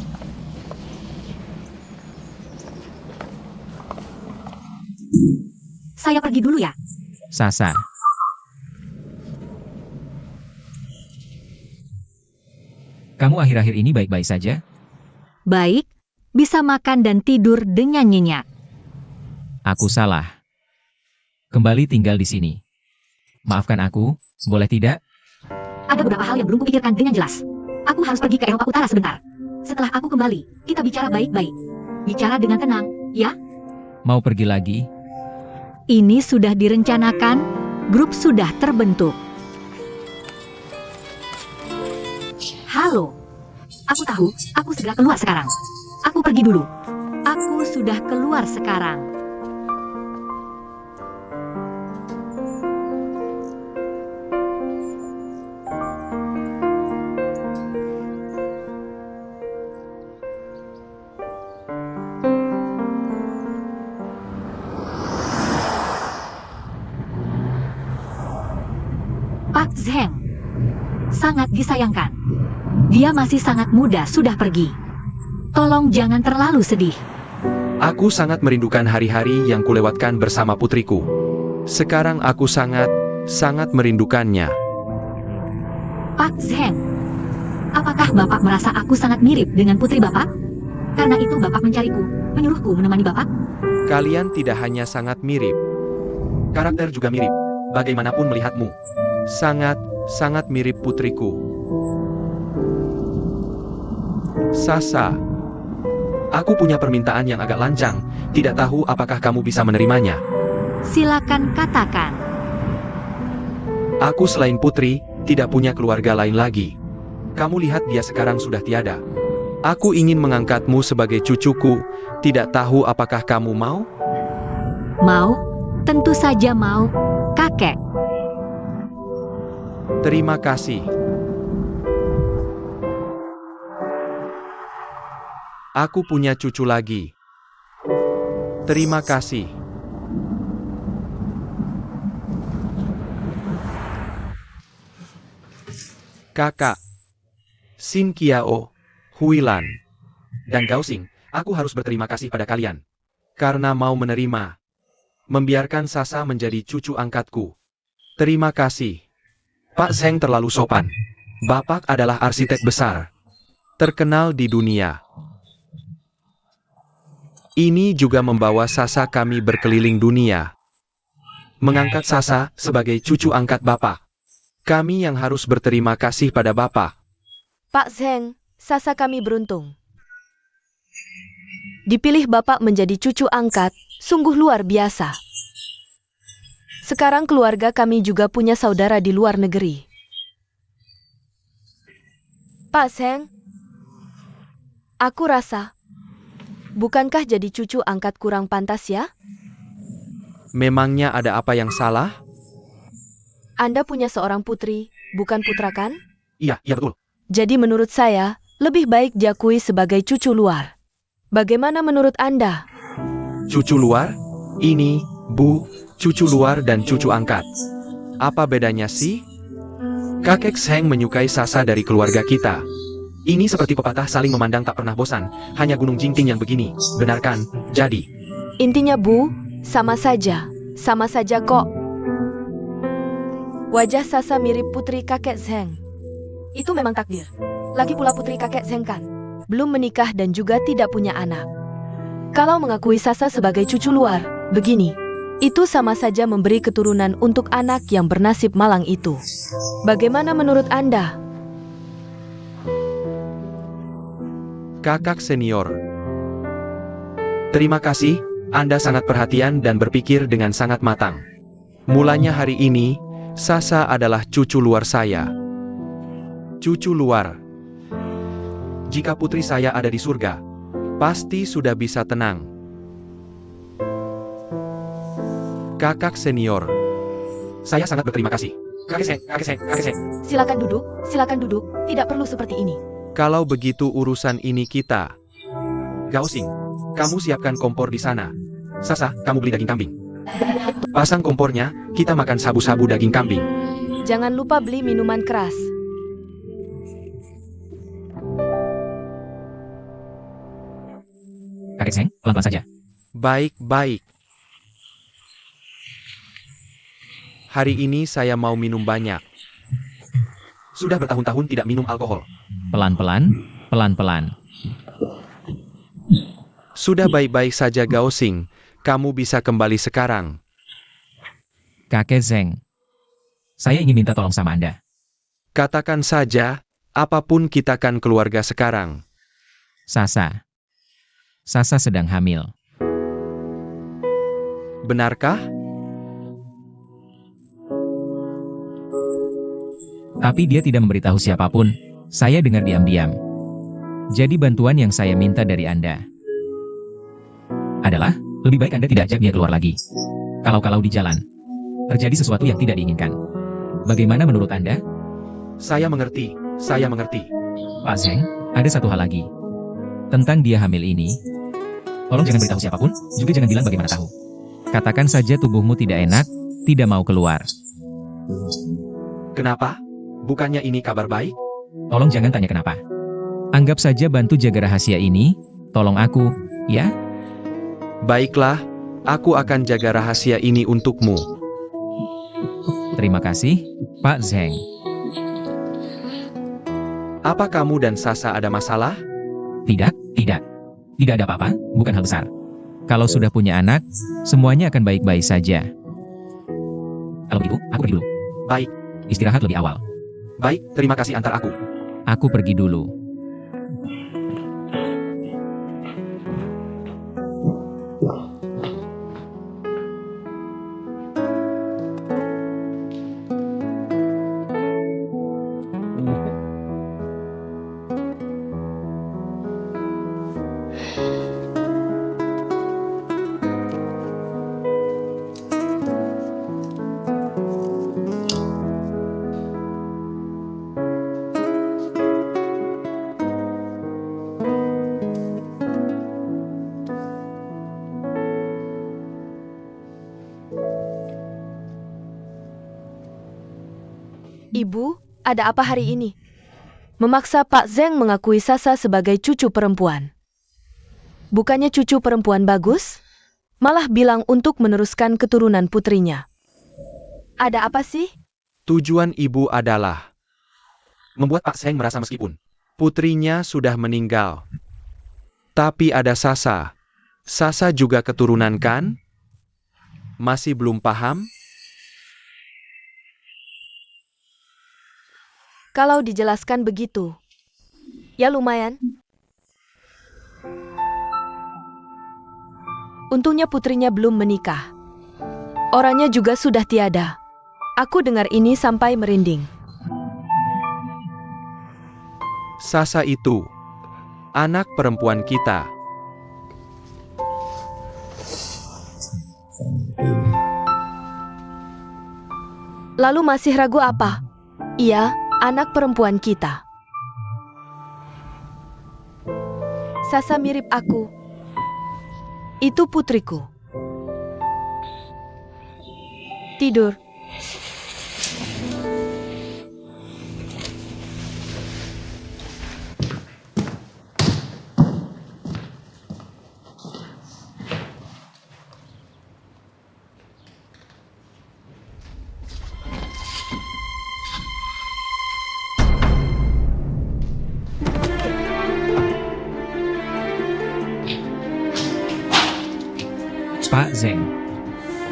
Speaker 2: Saya pergi dulu ya.
Speaker 3: Sasa. Kamu akhir-akhir ini baik-baik saja?
Speaker 2: Baik, bisa makan dan tidur dengan nyenyak.
Speaker 3: Aku salah. Kembali tinggal di sini. Maafkan aku, boleh tidak?
Speaker 2: Ada beberapa hal yang belum kupikirkan dengan jelas. Aku harus pergi ke Eropa Utara sebentar. Setelah aku kembali, kita bicara baik-baik. Bicara dengan tenang, ya?
Speaker 3: Mau pergi lagi?
Speaker 2: Ini sudah direncanakan, grup sudah terbentuk. Halo. Aku tahu, aku segera keluar sekarang. Aku pergi dulu. Aku sudah keluar sekarang. Pak Zheng. Sangat disayangkan. Dia masih sangat muda sudah pergi. Tolong jangan terlalu sedih.
Speaker 1: Aku sangat merindukan hari-hari yang kulewatkan bersama putriku. Sekarang aku sangat merindukannya.
Speaker 2: Pak Zheng. Apakah Bapak merasa aku sangat mirip dengan putri Bapak? Karena itu Bapak mencariku, menyuruhku menemani Bapak?
Speaker 1: Kalian tidak hanya sangat mirip. Karakter juga mirip. Bagaimanapun melihatmu. Sangat mirip putriku. Sasa. Aku punya permintaan yang agak lancang. Tidak tahu apakah kamu bisa menerimanya.
Speaker 2: Silakan katakan.
Speaker 1: Aku selain putri, tidak punya keluarga lain lagi. Kamu lihat dia sekarang sudah tiada. Aku ingin mengangkatmu sebagai cucuku. Tidak tahu apakah kamu mau?
Speaker 2: Mau? Tentu saja mau, kakek.
Speaker 1: Terima kasih. Aku punya cucu lagi. Terima kasih. Kakak. Xin Kiao, Huilan, dan Gaoxing, aku harus berterima kasih pada kalian. Karena mau menerima. Membiarkan Sasa menjadi cucu angkatku. Terima kasih. Pak Zheng terlalu sopan. Bapak adalah arsitek besar. Terkenal di dunia. Ini juga membawa Sasa kami berkeliling dunia. Mengangkat Sasa sebagai cucu angkat Bapak. Kami yang harus berterima kasih pada Bapak.
Speaker 4: Pak Zheng, Sasa kami beruntung. Dipilih Bapak menjadi cucu angkat, sungguh luar biasa. Sekarang keluarga kami juga punya saudara di luar negeri. Pak Zheng, aku rasa, bukankah jadi cucu angkat kurang pantas ya?
Speaker 1: Memangnya ada apa yang salah?
Speaker 4: Anda punya seorang putri, bukan putra kan?
Speaker 1: Iya betul.
Speaker 4: Jadi menurut saya, lebih baik diakui sebagai cucu luar. Bagaimana menurut Anda?
Speaker 1: Cucu luar? Ini, Bu, cucu luar dan cucu angkat. Apa bedanya sih? Kakek Zheng menyukai Sasa dari keluarga kita. Ini seperti pepatah saling memandang tak pernah bosan, hanya gunung jingting yang begini, benar kan? Jadi,
Speaker 4: Intinya Bu, sama saja kok. Wajah Sasa mirip putri kakek Zheng. Itu memang takdir. Lagi pula putri kakek Zheng kan, belum menikah dan juga tidak punya anak. Kalau mengakui Sasa sebagai cucu luar, begini, itu sama saja memberi keturunan untuk anak yang bernasib malang itu. Bagaimana menurut Anda?
Speaker 1: kakak senior. Terima kasih, Anda sangat perhatian dan berpikir dengan sangat matang. Mulanya hari ini, Sasa adalah cucu luar saya. Cucu luar. Jika putri saya ada di surga, pasti sudah bisa tenang. Kakak senior. Saya sangat berterima kasih. Kakek Seng.
Speaker 4: Silakan duduk, tidak perlu seperti ini.
Speaker 1: Kalau begitu urusan ini kita. Gaosing, kamu siapkan kompor di sana. Sasa, kamu beli daging kambing. Pasang kompornya, kita makan sabu-sabu daging kambing.
Speaker 4: Jangan lupa beli minuman keras.
Speaker 3: Kakek Seng, pelan-pelan saja.
Speaker 1: Baik. Hari ini saya mau minum banyak. Sudah bertahun-tahun tidak minum alkohol.
Speaker 3: Pelan-pelan.
Speaker 1: Sudah baik-baik saja Gaosing, kamu bisa kembali sekarang.
Speaker 3: Kakek Zeng, saya ingin minta tolong sama Anda.
Speaker 1: Katakan saja, apapun kita kan keluarga sekarang.
Speaker 3: Sasa sedang hamil.
Speaker 1: Benarkah?
Speaker 3: Tapi dia tidak memberitahu siapapun. Saya dengar diam-diam. Jadi bantuan yang saya minta dari Anda adalah, lebih baik Anda tidak ajak dia keluar lagi. Kalau di jalan terjadi sesuatu yang tidak diinginkan. Bagaimana menurut Anda?
Speaker 1: Saya mengerti.
Speaker 3: Pak Zeng, ada satu hal lagi. Tentang dia hamil ini, tolong jangan beritahu siapapun, juga jangan bilang bagaimana tahu. Katakan saja tubuhmu tidak enak, tidak mau keluar.
Speaker 1: Kenapa? Bukannya ini kabar baik?
Speaker 3: Tolong jangan tanya kenapa. Anggap saja bantu jaga rahasia ini, tolong aku, ya?
Speaker 1: Baiklah, aku akan jaga rahasia ini untukmu.
Speaker 3: Terima kasih, Pak Zeng.
Speaker 1: Apa kamu dan Sasa ada masalah?
Speaker 3: Tidak ada apa-apa, bukan hal besar. Kalau sudah punya anak, semuanya akan baik-baik saja. Kalau begitu, aku pergi dulu.
Speaker 1: Baik.
Speaker 3: Istirahat lebih awal.
Speaker 1: Baik, terima kasih antar aku.
Speaker 3: Aku pergi dulu.
Speaker 4: Ibu, ada apa hari ini? Memaksa Pak Zeng mengakui Sasa sebagai cucu perempuan. Bukannya cucu perempuan bagus? Malah bilang untuk meneruskan keturunan putrinya. Ada apa sih?
Speaker 1: Tujuan ibu adalah membuat Pak Seng merasa meskipun putrinya sudah meninggal, tapi ada Sasa. Sasa juga keturunan kan? Masih belum paham?
Speaker 4: Kalau dijelaskan begitu, ya lumayan. Untungnya putrinya belum menikah. Orangnya juga sudah tiada. Aku dengar ini sampai merinding.
Speaker 1: Sasa itu anak perempuan kita.
Speaker 4: Lalu masih ragu apa? Iya, anak perempuan kita. Sasa mirip aku. Itu putriku. Tidur.
Speaker 3: Pak Zeng,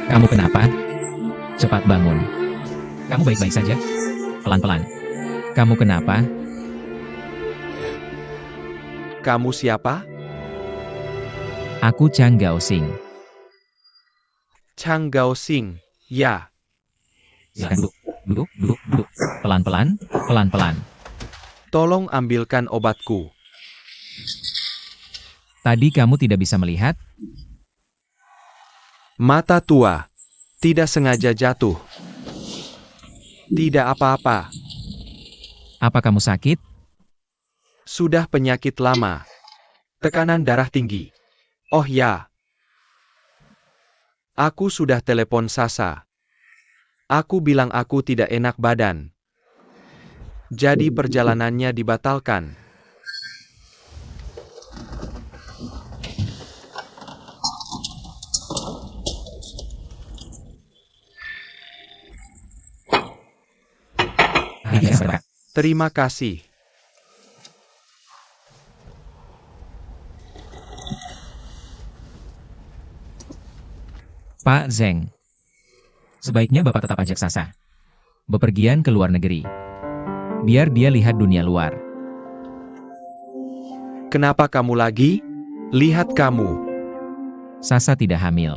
Speaker 3: kamu kenapa? Cepat bangun. Kamu baik-baik saja? Pelan-pelan. Kamu kenapa?
Speaker 1: Kamu siapa?
Speaker 3: Aku Chang Gaosing.
Speaker 1: Chang Gaosing. Ya.
Speaker 3: Silakan duduk. Duduk. Pelan-pelan.
Speaker 1: Tolong ambilkan obatku.
Speaker 3: Tadi kamu tidak bisa melihat?
Speaker 1: Mata tua. Tidak sengaja jatuh. Tidak apa-apa.
Speaker 3: Apa kamu sakit?
Speaker 1: Sudah penyakit lama. Tekanan darah tinggi. Oh ya. Aku sudah telepon Sasa. Aku bilang aku tidak enak badan. Jadi perjalanannya dibatalkan. Terima kasih.
Speaker 3: Pak Zeng. Sebaiknya Bapak tetap ajak Sasa bepergian ke luar negeri. Biar dia lihat dunia luar.
Speaker 1: Kenapa kamu lagi? Lihat kamu.
Speaker 3: Sasa tidak hamil.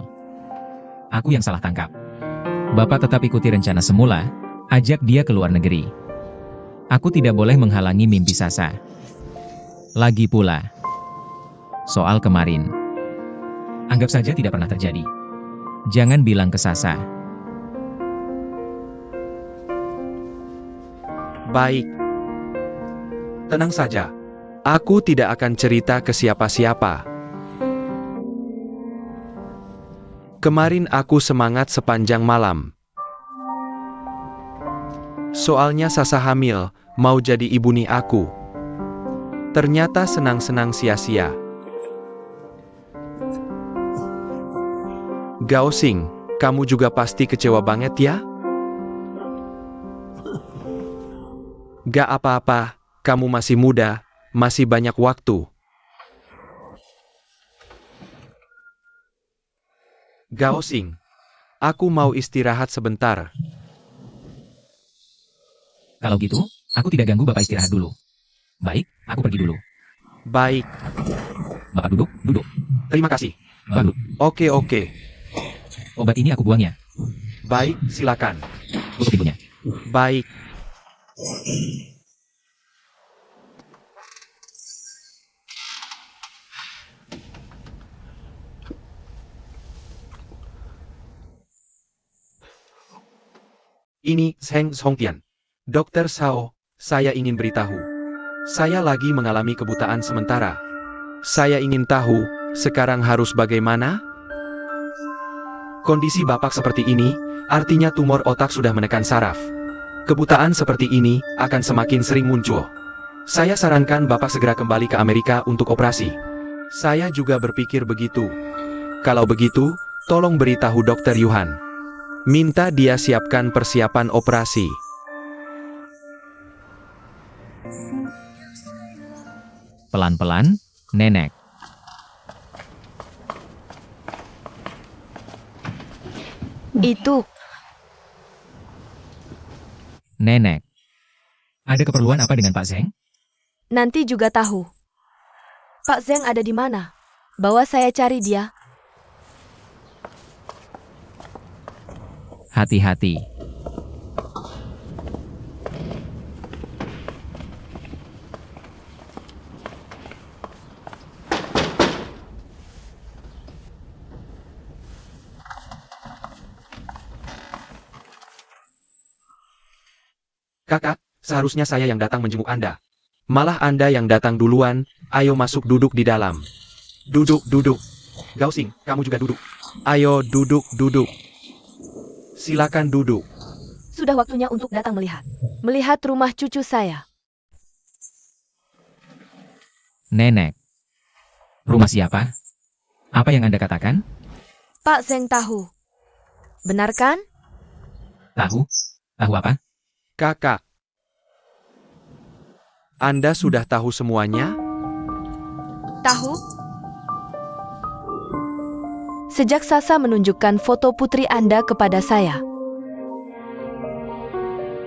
Speaker 3: Aku yang salah tangkap. Bapak tetap ikuti rencana semula, ajak dia ke luar negeri. Aku tidak boleh menghalangi mimpi Sasa. Lagi pula, soal kemarin. Anggap saja tidak pernah terjadi. Jangan bilang ke Sasa.
Speaker 1: Baik. Tenang saja. Aku tidak akan cerita ke siapa-siapa. Kemarin aku semangat sepanjang malam. Soalnya Sasa hamil, mau jadi ibuni aku. Ternyata senang-senang sia-sia. Gaosing, kamu juga pasti kecewa banget ya? Gak apa-apa, kamu masih muda, masih banyak waktu. Gaosing, aku mau istirahat sebentar.
Speaker 3: Kalau gitu, aku tidak ganggu Bapak istirahat dulu. Baik, aku pergi dulu.
Speaker 1: Baik,
Speaker 3: Bapak duduk.
Speaker 1: terima kasih.
Speaker 3: Bapak duduk.
Speaker 1: Oke.
Speaker 3: Obat ini aku buang ya.
Speaker 1: Baik, silakan.
Speaker 3: Tutup pintunya.
Speaker 1: Baik. Ini Zheng Zhongtian. Dokter Sao, saya ingin beritahu. Saya lagi mengalami kebutaan sementara. Saya ingin tahu, sekarang harus bagaimana? Kondisi Bapak seperti ini, artinya tumor otak sudah menekan saraf. Kebutaan seperti ini akan semakin sering muncul. Saya sarankan Bapak segera kembali ke Amerika untuk operasi. Saya juga berpikir begitu. Kalau begitu, tolong beritahu Dokter Yuhan. Minta dia siapkan persiapan operasi.
Speaker 3: Pelan-pelan, Nenek.
Speaker 4: Itu,
Speaker 3: Nenek. Ada keperluan apa dengan Pak Zeng?
Speaker 4: nanti juga tahu. Pak Zeng ada di mana? Bawa saya cari dia.
Speaker 3: Hati-hati.
Speaker 1: Kakak, seharusnya saya yang datang menjenguk Anda. Malah Anda yang datang duluan, ayo masuk duduk di dalam. Duduk. Gaosing, kamu juga duduk. Ayo duduk. Silakan duduk.
Speaker 4: Sudah waktunya untuk datang melihat. Melihat rumah cucu saya.
Speaker 3: Nenek. Rumah siapa? Apa yang Anda katakan?
Speaker 4: Pak Zeng tahu. Benar kan?
Speaker 3: Tahu? Tahu apa?
Speaker 1: Kakak. Anda sudah tahu semuanya?
Speaker 4: Tahu? Sejak Sasa menunjukkan foto putri Anda kepada saya.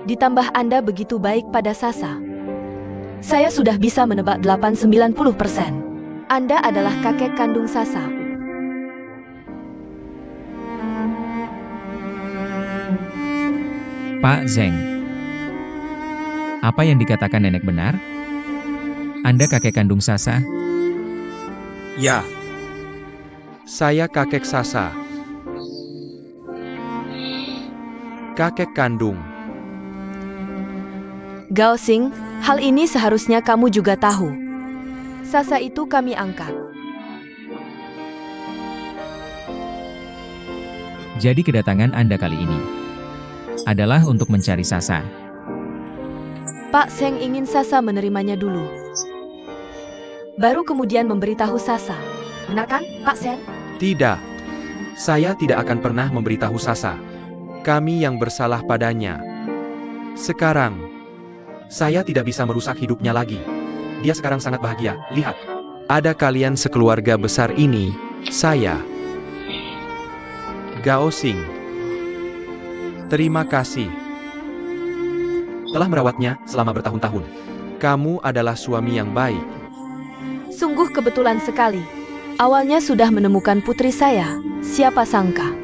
Speaker 4: Ditambah Anda begitu baik pada Sasa. Saya sudah bisa menebak 80-90%. Anda adalah kakek kandung Sasa.
Speaker 3: Pak Zeng. Apa yang dikatakan nenek benar? Anda kakek kandung Sasa?
Speaker 1: Ya. Saya kakek Sasa. Kakek kandung.
Speaker 4: Gao Xing, hal ini seharusnya kamu juga tahu. Sasa itu kami angkat.
Speaker 3: Jadi kedatangan Anda kali ini adalah untuk mencari Sasa.
Speaker 4: Pak Seng ingin Sasa menerimanya dulu. Baru kemudian memberitahu Sasa.
Speaker 2: Benar kan, Pak Sen?
Speaker 1: Tidak. Saya tidak akan pernah memberitahu Sasa. Kami yang bersalah padanya. Sekarang, saya tidak bisa merusak hidupnya lagi. Dia sekarang sangat bahagia. Lihat. Ada kalian sekeluarga besar ini, saya. Gao Xing. Terima kasih. Telah merawatnya selama bertahun-tahun. Kamu adalah suami yang baik.
Speaker 4: Sungguh kebetulan sekali. Awalnya sudah menemukan putri saya. Siapa sangka?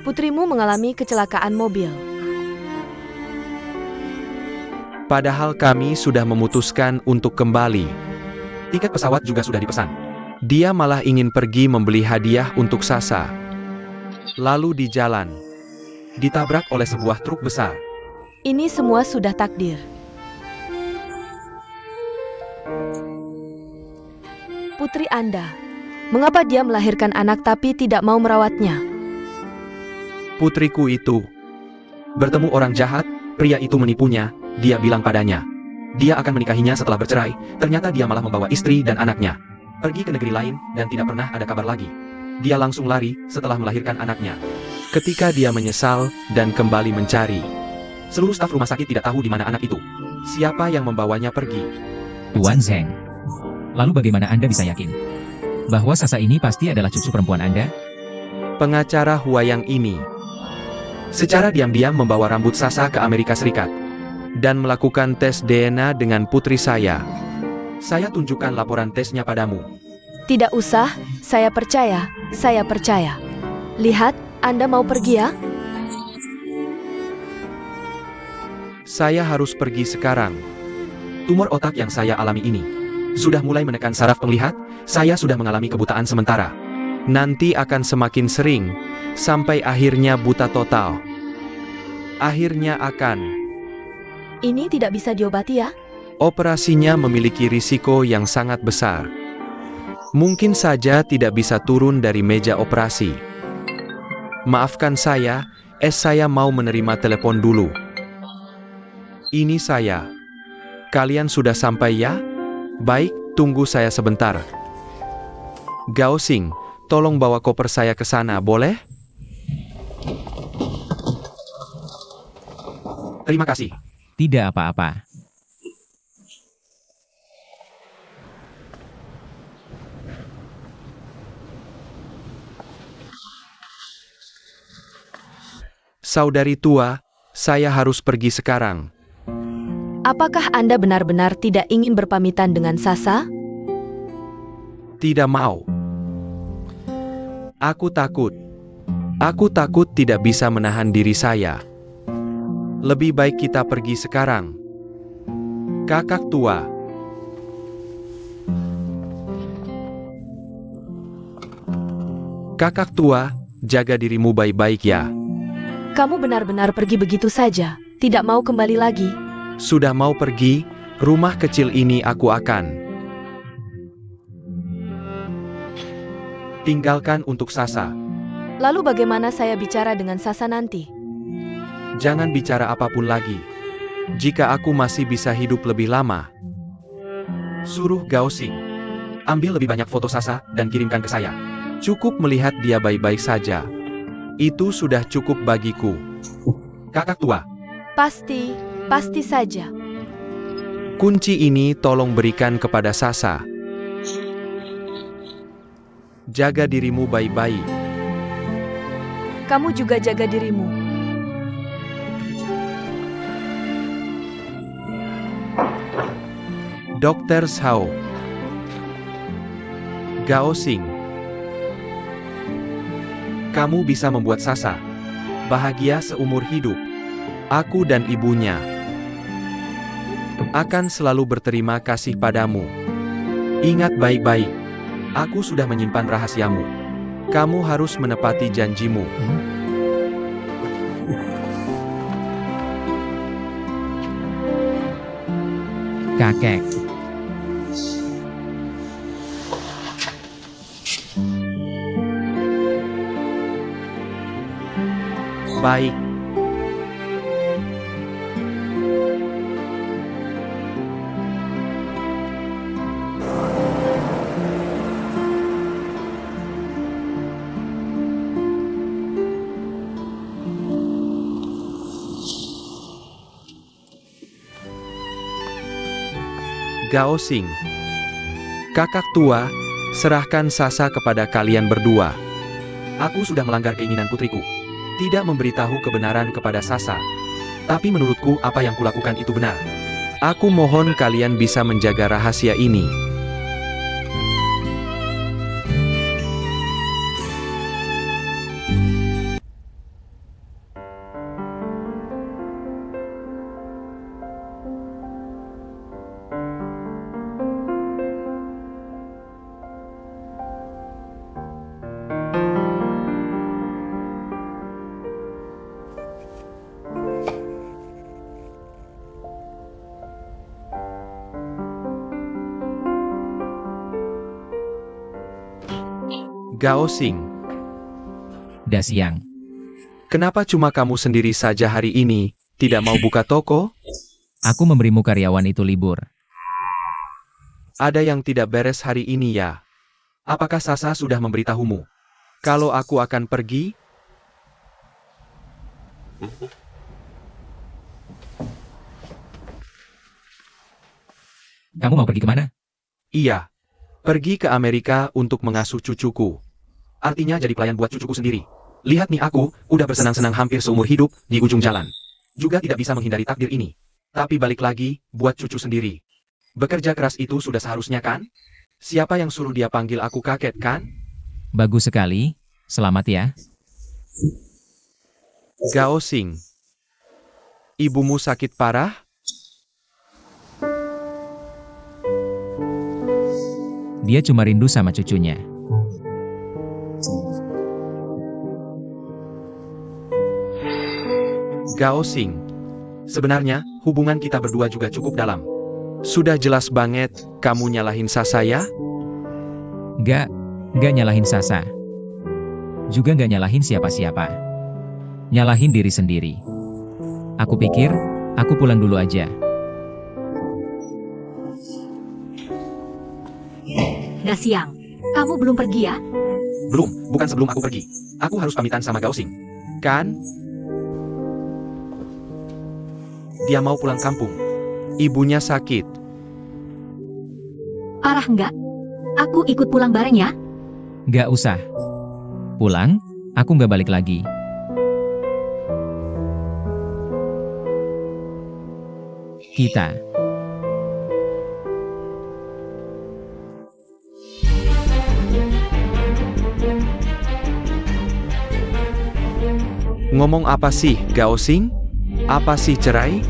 Speaker 4: Putrimu mengalami kecelakaan mobil.
Speaker 1: Padahal kami sudah memutuskan untuk kembali. Tiket pesawat juga sudah dipesan. Dia malah ingin pergi membeli hadiah untuk Sasa. Lalu di jalan, ditabrak oleh sebuah truk besar.
Speaker 4: Ini semua sudah takdir. Putri Anda, mengapa dia melahirkan anak tapi tidak mau merawatnya?
Speaker 1: Putriku itu bertemu orang jahat, pria itu menipunya, dia bilang padanya. Dia akan menikahinya setelah bercerai, ternyata dia malah membawa istri dan anaknya. Pergi ke negeri lain dan tidak pernah ada kabar lagi. Dia langsung lari setelah melahirkan anaknya. Ketika dia menyesal dan kembali mencari, seluruh staf rumah sakit tidak tahu di mana anak itu. Siapa yang membawanya pergi?
Speaker 3: Tuan Zheng. Lalu bagaimana Anda bisa yakin bahwa Sasa ini pasti adalah cucu perempuan Anda?
Speaker 1: Pengacara Huayang ini secara diam-diam membawa rambut Sasa ke Amerika Serikat dan melakukan tes DNA dengan putri saya. Saya tunjukkan laporan tesnya padamu.
Speaker 4: Tidak usah, saya percaya, saya percaya. Lihat, Anda mau pergi ya?
Speaker 1: Saya harus pergi sekarang. Tumor otak yang saya alami ini sudah mulai menekan saraf penglihat, saya sudah mengalami kebutaan sementara. Nanti akan semakin sering, sampai akhirnya buta total. Akhirnya akan.
Speaker 4: Ini tidak bisa diobati ya?
Speaker 1: Operasinya memiliki risiko yang sangat besar. Mungkin saja tidak bisa turun dari meja operasi. Maafkan saya, saya mau menerima telepon dulu. Ini saya. Kalian sudah sampai ya? Baik, tunggu saya sebentar. Gao Xing, tolong bawa koper saya ke sana, boleh? Terima kasih.
Speaker 3: Tidak apa-apa.
Speaker 1: Saudari tua, saya harus pergi sekarang.
Speaker 4: Apakah Anda benar-benar tidak ingin berpamitan dengan Sasa?
Speaker 1: Tidak mau. Aku takut. Aku takut tidak bisa menahan diri saya. Lebih baik kita pergi sekarang. Kakak tua. Kakak tua, jaga dirimu baik-baik ya.
Speaker 4: Kamu benar-benar pergi begitu saja, tidak mau kembali lagi?
Speaker 1: Sudah mau pergi, rumah kecil ini aku akan tinggalkan untuk Sasa.
Speaker 4: Lalu bagaimana saya bicara dengan Sasa nanti?
Speaker 1: Jangan bicara apapun lagi. Jika aku masih bisa hidup lebih lama, suruh Gao Xing ambil lebih banyak foto Sasa dan kirimkan ke saya. Cukup melihat dia baik-baik saja. Itu sudah cukup bagiku. Kakak tua.
Speaker 4: Pasti saja.
Speaker 1: Kunci ini tolong berikan kepada Sasa. Jaga dirimu baik-baik.
Speaker 4: Kamu juga jaga dirimu.
Speaker 1: Dr. Zhao. Gao Xing. Kamu bisa membuat Sasa bahagia seumur hidup. Aku dan ibunya akan selalu berterima kasih padamu. Ingat baik-baik, aku sudah menyimpan rahasiamu. Kamu harus menepati janjimu.
Speaker 3: Kakek.
Speaker 1: Baik. Gao Xing. Kakak tua, serahkan Sasa kepada kalian berdua. Aku sudah melanggar keinginan putriku. Tidak memberitahu kebenaran kepada Sasa. Tapi menurutku apa yang kulakukan itu benar. Aku mohon kalian bisa menjaga rahasia ini. Gao Xing,
Speaker 3: Dah siang.
Speaker 1: kenapa cuma kamu sendiri saja hari ini? Tidak mau buka toko?
Speaker 3: Aku memberimu karyawan itu libur.
Speaker 1: Ada yang tidak beres hari ini ya? Apakah Sasa sudah memberitahumu? Kalau aku akan pergi?
Speaker 3: Kamu mau pergi kemana?
Speaker 1: Iya. Pergi ke Amerika untuk mengasuh cucuku. Artinya jadi pelayan buat cucuku sendiri. Lihat nih aku, udah bersenang-senang hampir seumur hidup di ujung jalan. Juga tidak bisa menghindari takdir ini. Tapi balik lagi, buat cucu sendiri. Bekerja keras itu sudah seharusnya kan? Siapa yang suruh dia panggil aku kakek kan?
Speaker 3: Bagus sekali. Selamat ya.
Speaker 1: Gao Xing. Ibumu sakit parah?
Speaker 3: Dia cuma rindu sama cucunya.
Speaker 1: Gao Xing. Sebenarnya, hubungan kita berdua juga cukup dalam. Sudah jelas banget, kamu nyalahin Sasa ya?
Speaker 3: Gak nyalahin Sasa. Juga gak nyalahin siapa-siapa. Nyalahin diri sendiri. Aku pikir, aku pulang dulu aja.
Speaker 2: Dah siang. Kamu belum pergi ya?
Speaker 1: Belum, bukan sebelum aku pergi. Aku harus pamitan sama Gao Xing. Kan? Dia mau pulang kampung. Ibunya sakit.
Speaker 2: Parah enggak? Aku ikut pulang bareng ya?
Speaker 3: Gak usah. Pulang, aku gak balik lagi. Kita.
Speaker 1: Ngomong apa sih, Gao Xing? Apa sih cerai?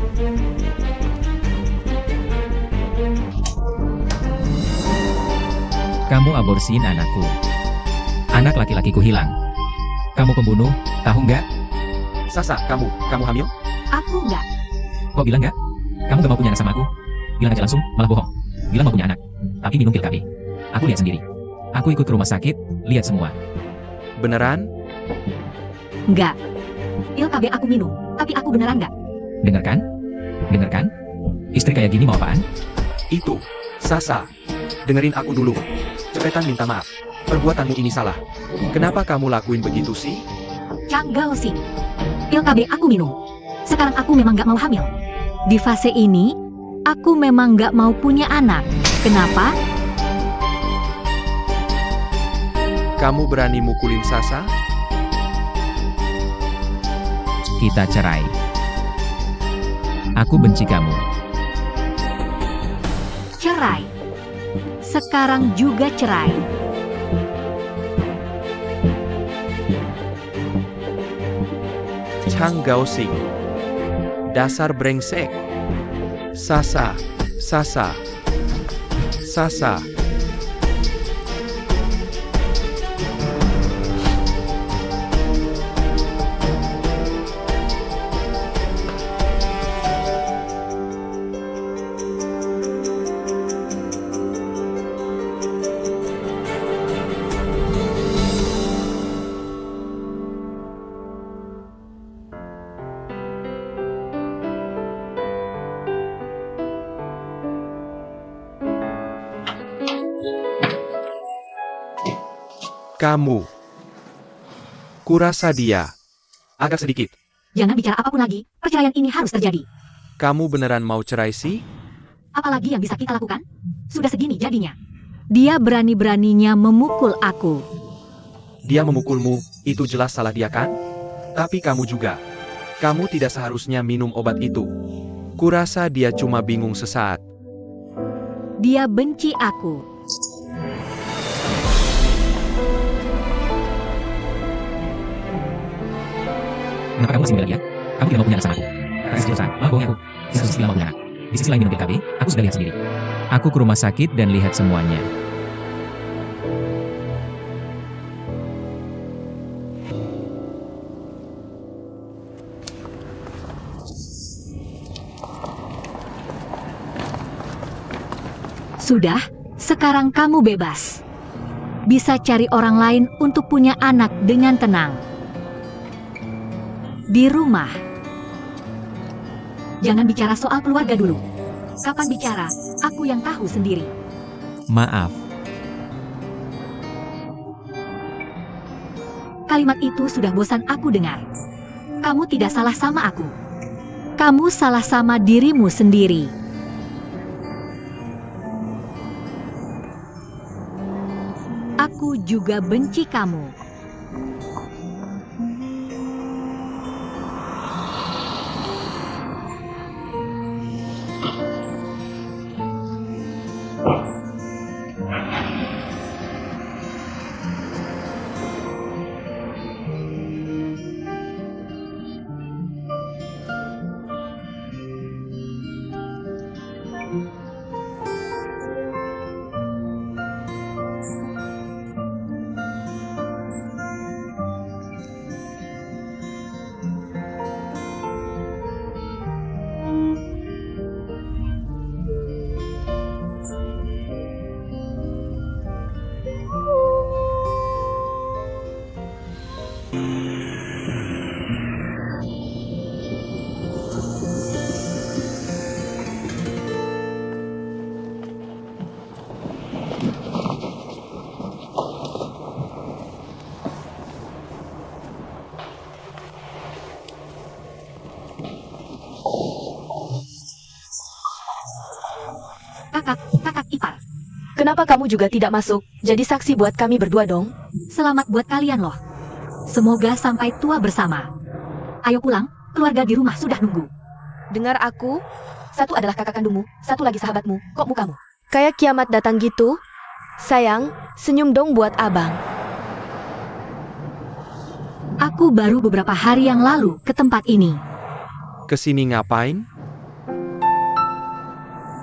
Speaker 3: Kamu aborsiin anakku. Anak laki-lakiku hilang. Kamu pembunuh, tahu nggak?
Speaker 1: Sasa, kamu hamil?
Speaker 2: Aku enggak.
Speaker 3: Kok bilang nggak? Kamu gak mau punya anak sama aku? Bilang aja langsung, malah bohong. Bilang mau punya anak. Tapi minum pil KB. Aku lihat sendiri. Aku ikut ke rumah sakit, lihat semua.
Speaker 1: Beneran?
Speaker 2: Enggak. Pil KB aku minum, tapi aku beneran enggak.
Speaker 3: Dengarkan? Dengarkan? Istri kayak gini mau apaan?
Speaker 1: Itu, Sasa. Dengerin aku dulu. Cepetan minta maaf. Perbuatanmu ini salah. Kenapa kamu lakuin begitu sih?
Speaker 2: Chang Gao Xing. Pil KB aku minum. Sekarang aku memang enggak mau hamil. Di fase ini, aku memang enggak mau punya anak. Kenapa?
Speaker 1: Kamu berani mukulin Sasa?
Speaker 3: Kita cerai. Aku benci kamu.
Speaker 2: Cerai. Sekarang juga cerai.
Speaker 1: Chang Gao Xing. Dasar brengsek. Sasa. Kamu. Kurasa dia. Agak sedikit.
Speaker 2: Jangan bicara apapun lagi, perceraian ini harus terjadi.
Speaker 1: Kamu beneran mau cerai sih?
Speaker 2: Apalagi yang bisa kita lakukan? Sudah segini jadinya. Dia berani-beraninya memukul aku.
Speaker 1: Dia memukulmu, itu jelas salah dia kan? Tapi kamu juga. Kamu tidak seharusnya minum obat itu. Kurasa dia cuma bingung sesaat.
Speaker 2: Dia benci aku.
Speaker 3: Kenapa kamu masih membela dia? Kamu tidak mau punya anak sama aku. Karena kejelasan, malah bohong aku. Di satu sisi tidak mau punya anak. Di sisi lain minum pil KB, aku sudah lihat sendiri. Aku ke rumah sakit dan lihat semuanya.
Speaker 2: Sudah, sekarang kamu bebas. Bisa cari orang lain untuk punya anak dengan tenang. Di rumah. Jangan bicara soal keluarga dulu. Kapan bicara, aku yang tahu sendiri.
Speaker 3: Maaf.
Speaker 2: Kalimat itu sudah bosan aku dengar. Kamu tidak salah sama aku. Kamu salah sama dirimu sendiri. Aku juga benci kamu. Kakak ipar.
Speaker 4: Kenapa kamu juga tidak masuk? Jadi saksi buat kami berdua dong.
Speaker 2: Selamat buat kalian loh. Semoga sampai tua bersama. Ayo pulang, keluarga di rumah sudah nunggu.
Speaker 4: Dengar aku, satu adalah kakak kandungmu, satu lagi sahabatmu, kok mukamu? Kayak kiamat datang gitu? Sayang, senyum dong buat abang.
Speaker 2: Aku baru beberapa hari yang lalu ke tempat ini.
Speaker 1: Kesini ngapain?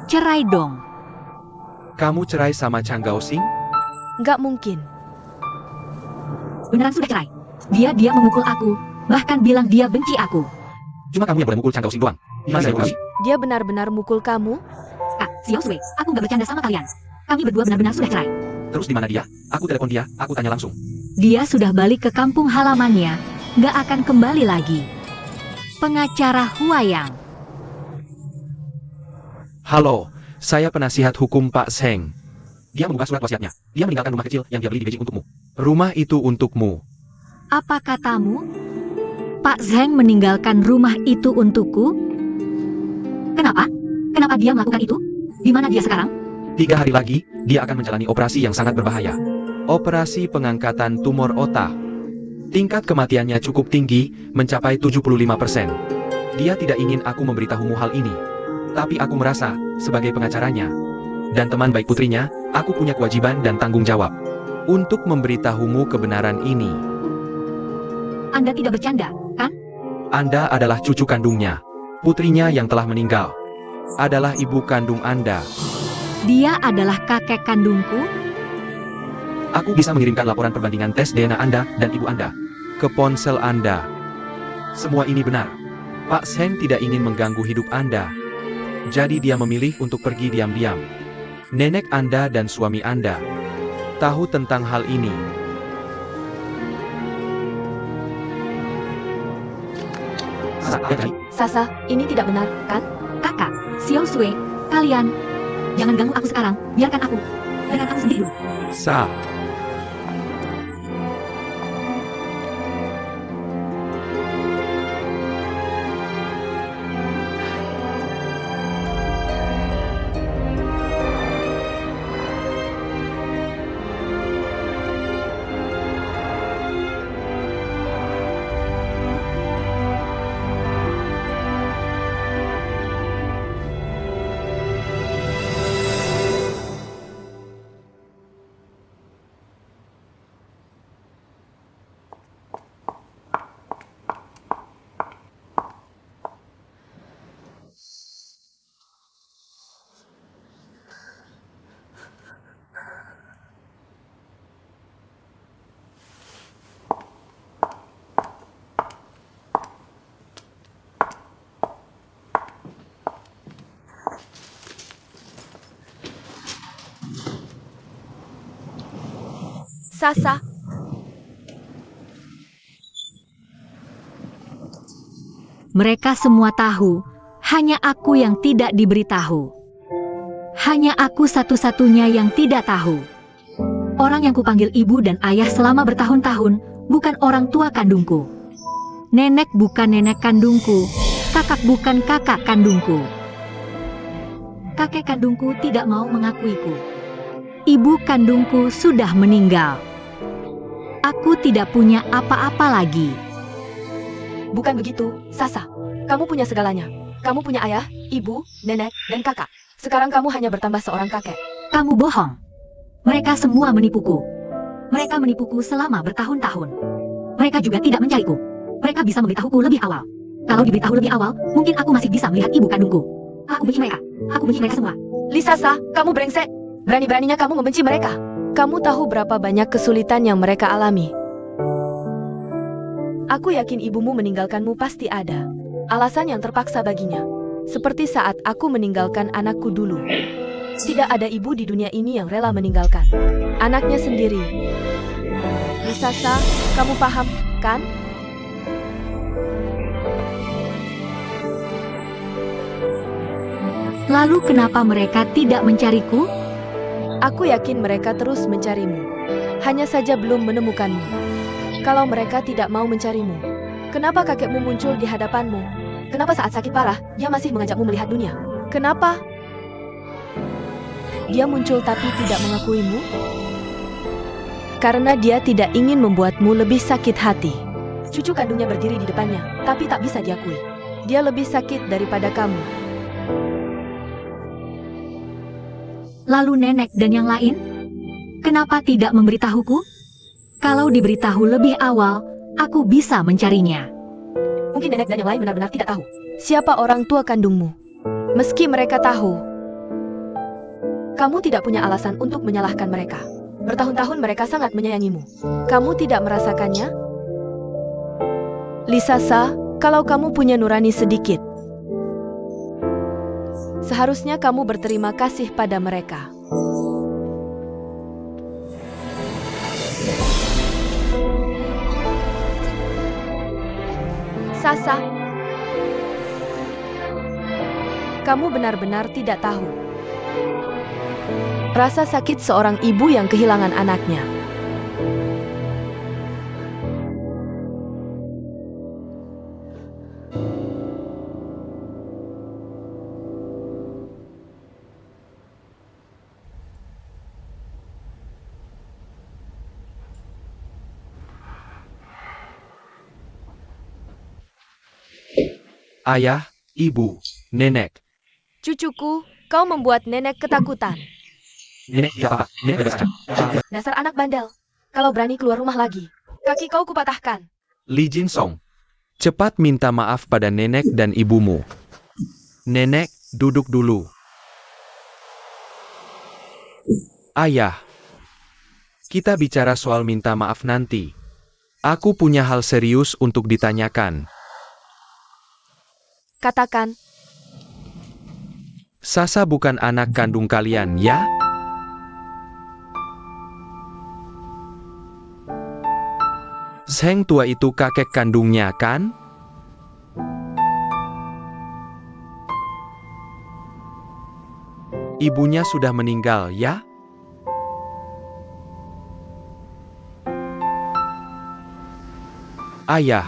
Speaker 2: Cerai dong.
Speaker 1: Kamu cerai sama Chang Gaoxing?
Speaker 4: Nggak mungkin.
Speaker 2: Beneran sudah cerai. Dia memukul aku, bahkan bilang dia benci aku.
Speaker 1: Cuma kamu yang boleh mukul Chang Gaoxing doang. Gimana saya mukul?
Speaker 4: Dia benar-benar mukul kamu?
Speaker 2: Kak, Xiao Sui, aku nggak bercanda sama kalian. Kami berdua benar-benar sudah cerai.
Speaker 1: Terus di mana dia? Aku telepon dia, aku tanya langsung.
Speaker 2: Dia sudah balik ke kampung halamannya, nggak akan kembali lagi. Pengacara Huayang.
Speaker 1: Halo, saya penasihat hukum Pak Zheng. Dia membuka surat wasiatnya. Dia meninggalkan rumah kecil yang dia beli di Beijing untukmu. Rumah itu untukmu.
Speaker 2: Apa katamu? Pak Zheng meninggalkan rumah itu untukku? Kenapa? Kenapa dia melakukan itu? Di mana dia sekarang?
Speaker 1: 3 hari lagi, dia akan menjalani operasi yang sangat berbahaya. Operasi pengangkatan tumor otak. Tingkat kematiannya cukup tinggi, mencapai 75%. Dia tidak ingin aku memberitahumu hal ini. Tapi aku merasa, sebagai pengacaranya, dan teman baik putrinya, aku punya kewajiban dan tanggung jawab untuk memberitahumu kebenaran ini.
Speaker 2: Anda tidak bercanda, kan?
Speaker 1: Anda adalah cucu kandungnya. Putrinya yang telah meninggal adalah ibu kandung Anda.
Speaker 2: Dia adalah kakek kandungku?
Speaker 1: Aku bisa mengirimkan laporan perbandingan tes DNA Anda dan ibu Anda ke ponsel Anda. Semua ini benar. Pak Zheng tidak ingin mengganggu hidup Anda. Jadi dia memilih untuk pergi diam-diam. Nenek Anda dan suami Anda tahu tentang hal ini.
Speaker 4: Sasa, ini tidak benar, kan?
Speaker 2: Kakak, Xiao Sui, kalian. Jangan ganggu aku sekarang, biarkan aku. Biarkan aku sendiri dulu.
Speaker 4: Sasa,
Speaker 2: Mereka semua tahu, hanya aku yang tidak diberitahu. Hanya aku satu-satunya yang tidak tahu. Orang yang kupanggil ibu dan ayah selama bertahun-tahun, bukan orang tua kandungku. Nenek bukan nenek kandungku, kakak bukan kakak kandungku. Kakek kandungku tidak mau mengakuiku. Ibu kandungku sudah meninggal. Aku tidak punya apa-apa lagi.
Speaker 4: bukan begitu, Sasa. Kamu punya segalanya. Kamu punya ayah, ibu, nenek, dan kakak. Sekarang kamu hanya bertambah seorang kakek.
Speaker 2: Kamu bohong. Mereka semua menipuku. Mereka menipuku selama bertahun-tahun. Mereka juga tidak mencariku. Mereka bisa memberitahuku lebih awal. Kalau diberitahu lebih awal, mungkin aku masih bisa melihat ibu kandungku. Aku benci mereka. Aku benci mereka semua.
Speaker 4: Sasa, kamu brengsek. Berani-beraninya kamu membenci mereka. Kamu tahu berapa banyak kesulitan yang mereka alami. Aku yakin ibumu meninggalkanmu pasti ada alasan yang terpaksa baginya. Seperti saat aku meninggalkan anakku dulu. Tidak ada ibu di dunia ini yang rela meninggalkan anaknya sendiri. Sasa, kamu paham, kan?
Speaker 2: Lalu kenapa mereka tidak mencariku?
Speaker 4: Aku yakin mereka terus mencarimu. Hanya saja belum menemukanmu. Kalau mereka tidak mau mencarimu, kenapa kakekmu muncul di hadapanmu? Kenapa saat sakit parah, dia masih mengajakmu melihat dunia? Kenapa? Dia muncul tapi tidak mengakuimu? Karena dia tidak ingin membuatmu lebih sakit hati. Cucu kandungnya berdiri di depannya, tapi tak bisa diakui. Dia lebih sakit daripada kamu.
Speaker 2: Lalu nenek dan yang lain? Kenapa tidak memberitahuku? Kalau diberitahu lebih awal, aku bisa mencarinya.
Speaker 4: Mungkin nenek dan yang lain benar-benar tidak tahu siapa orang tua kandungmu. Meski mereka tahu, kamu tidak punya alasan untuk menyalahkan mereka. Bertahun-tahun mereka sangat menyayangimu. Kamu tidak merasakannya? Sasa, kalau kamu punya nurani sedikit, seharusnya kamu berterima kasih pada mereka. Sasa, kamu benar-benar tidak tahu rasa sakit seorang ibu yang kehilangan anaknya.
Speaker 1: Ayah, ibu, nenek.
Speaker 4: Cucuku, kau membuat nenek ketakutan.
Speaker 1: Nenek siapa? Nenek bebas.
Speaker 4: Dasar anak bandel. Kalau berani keluar rumah lagi, kaki kau kupatahkan.
Speaker 1: Li Jinsong, cepat minta maaf pada nenek dan ibumu. Nenek, duduk dulu. Ayah, kita bicara soal minta maaf nanti. Aku punya hal serius untuk ditanyakan.
Speaker 4: Katakan,
Speaker 1: Sasa bukan anak kandung kalian, ya? Seng tua itu kakek kandungnya, kan? Ibunya sudah meninggal, ya? Ayah.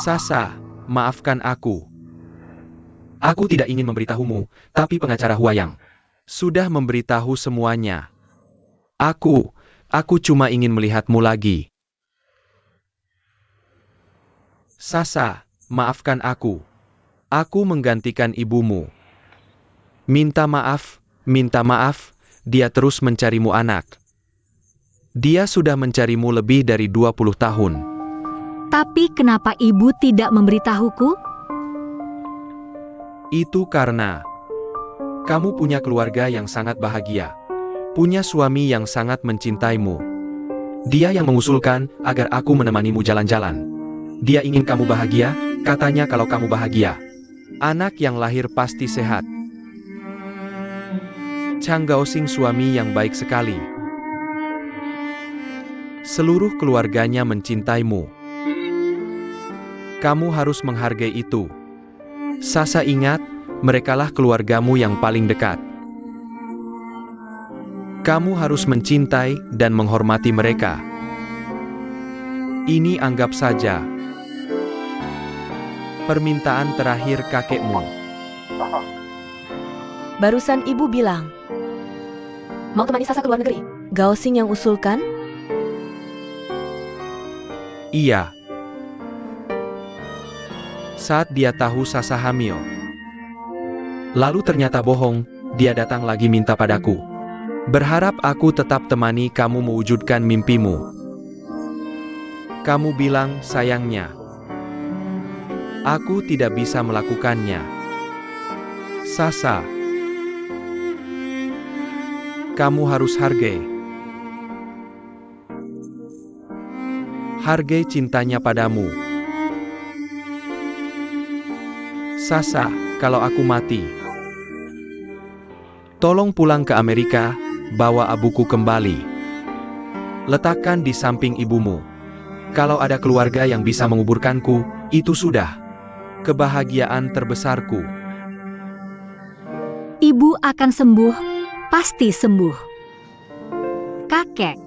Speaker 1: Sasa, maafkan aku. Aku tidak ingin memberitahumu, tapi pengacara Huayang sudah memberitahu semuanya. Aku cuma ingin melihatmu lagi. Sasa, maafkan aku. Aku menggantikan ibumu. Minta maaf, dia terus mencarimu anak. Dia sudah mencarimu lebih dari 20 tahun.
Speaker 2: Tapi kenapa ibu tidak memberitahuku?
Speaker 1: Itu karena kamu punya keluarga yang sangat bahagia. punya suami yang sangat mencintaimu. Dia yang mengusulkan agar aku menemanimu jalan-jalan. Dia ingin kamu bahagia, katanya kalau kamu bahagia, anak yang lahir pasti sehat. Chang Gaoxing suami yang baik sekali. Seluruh keluarganya mencintaimu. Kamu harus menghargai itu. Sasa ingat, merekalah keluargamu yang paling dekat. Kamu harus mencintai dan menghormati mereka. Ini anggap saja permintaan terakhir kakekmu.
Speaker 4: Barusan ibu bilang,
Speaker 2: Mau temani Sasa ke luar negeri?
Speaker 4: Gaoxing yang usulkan?
Speaker 1: Iya. Saat dia tahu Sasa hamil. Lalu ternyata bohong, dia datang lagi minta padaku. Berharap aku tetap temani kamu mewujudkan mimpimu. Kamu bilang sayangnya. Aku tidak bisa melakukannya. Sasa. Kamu harus hargai. Hargai cintanya padamu. Sasa, kalau aku mati, tolong pulang ke Amerika, bawa abuku kembali. Letakkan di samping ibumu. Kalau ada keluarga yang bisa menguburkanku, itu sudah kebahagiaan terbesarku.
Speaker 2: Ibu akan sembuh, pasti sembuh. Kakek.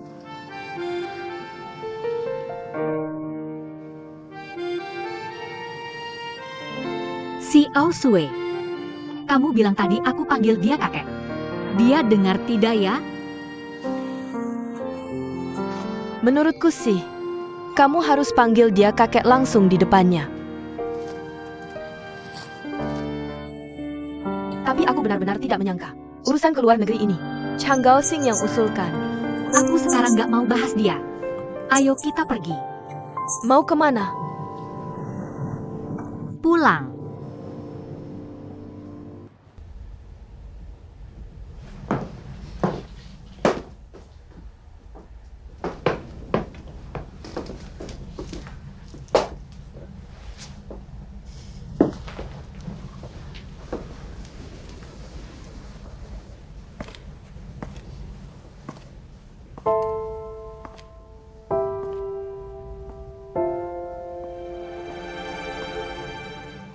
Speaker 2: Si Aosue. Kamu bilang tadi aku panggil dia kakek. Dia dengar tidak ya?
Speaker 4: Menurutku sih, kamu harus panggil dia kakek langsung di depannya.
Speaker 2: Tapi aku benar-benar tidak menyangka. Urusan ke luar negeri ini.
Speaker 4: Chang Gaoxing yang usulkan.
Speaker 2: Aku sekarang gak mau bahas dia. Ayo kita pergi.
Speaker 4: Mau kemana?
Speaker 2: Pulang.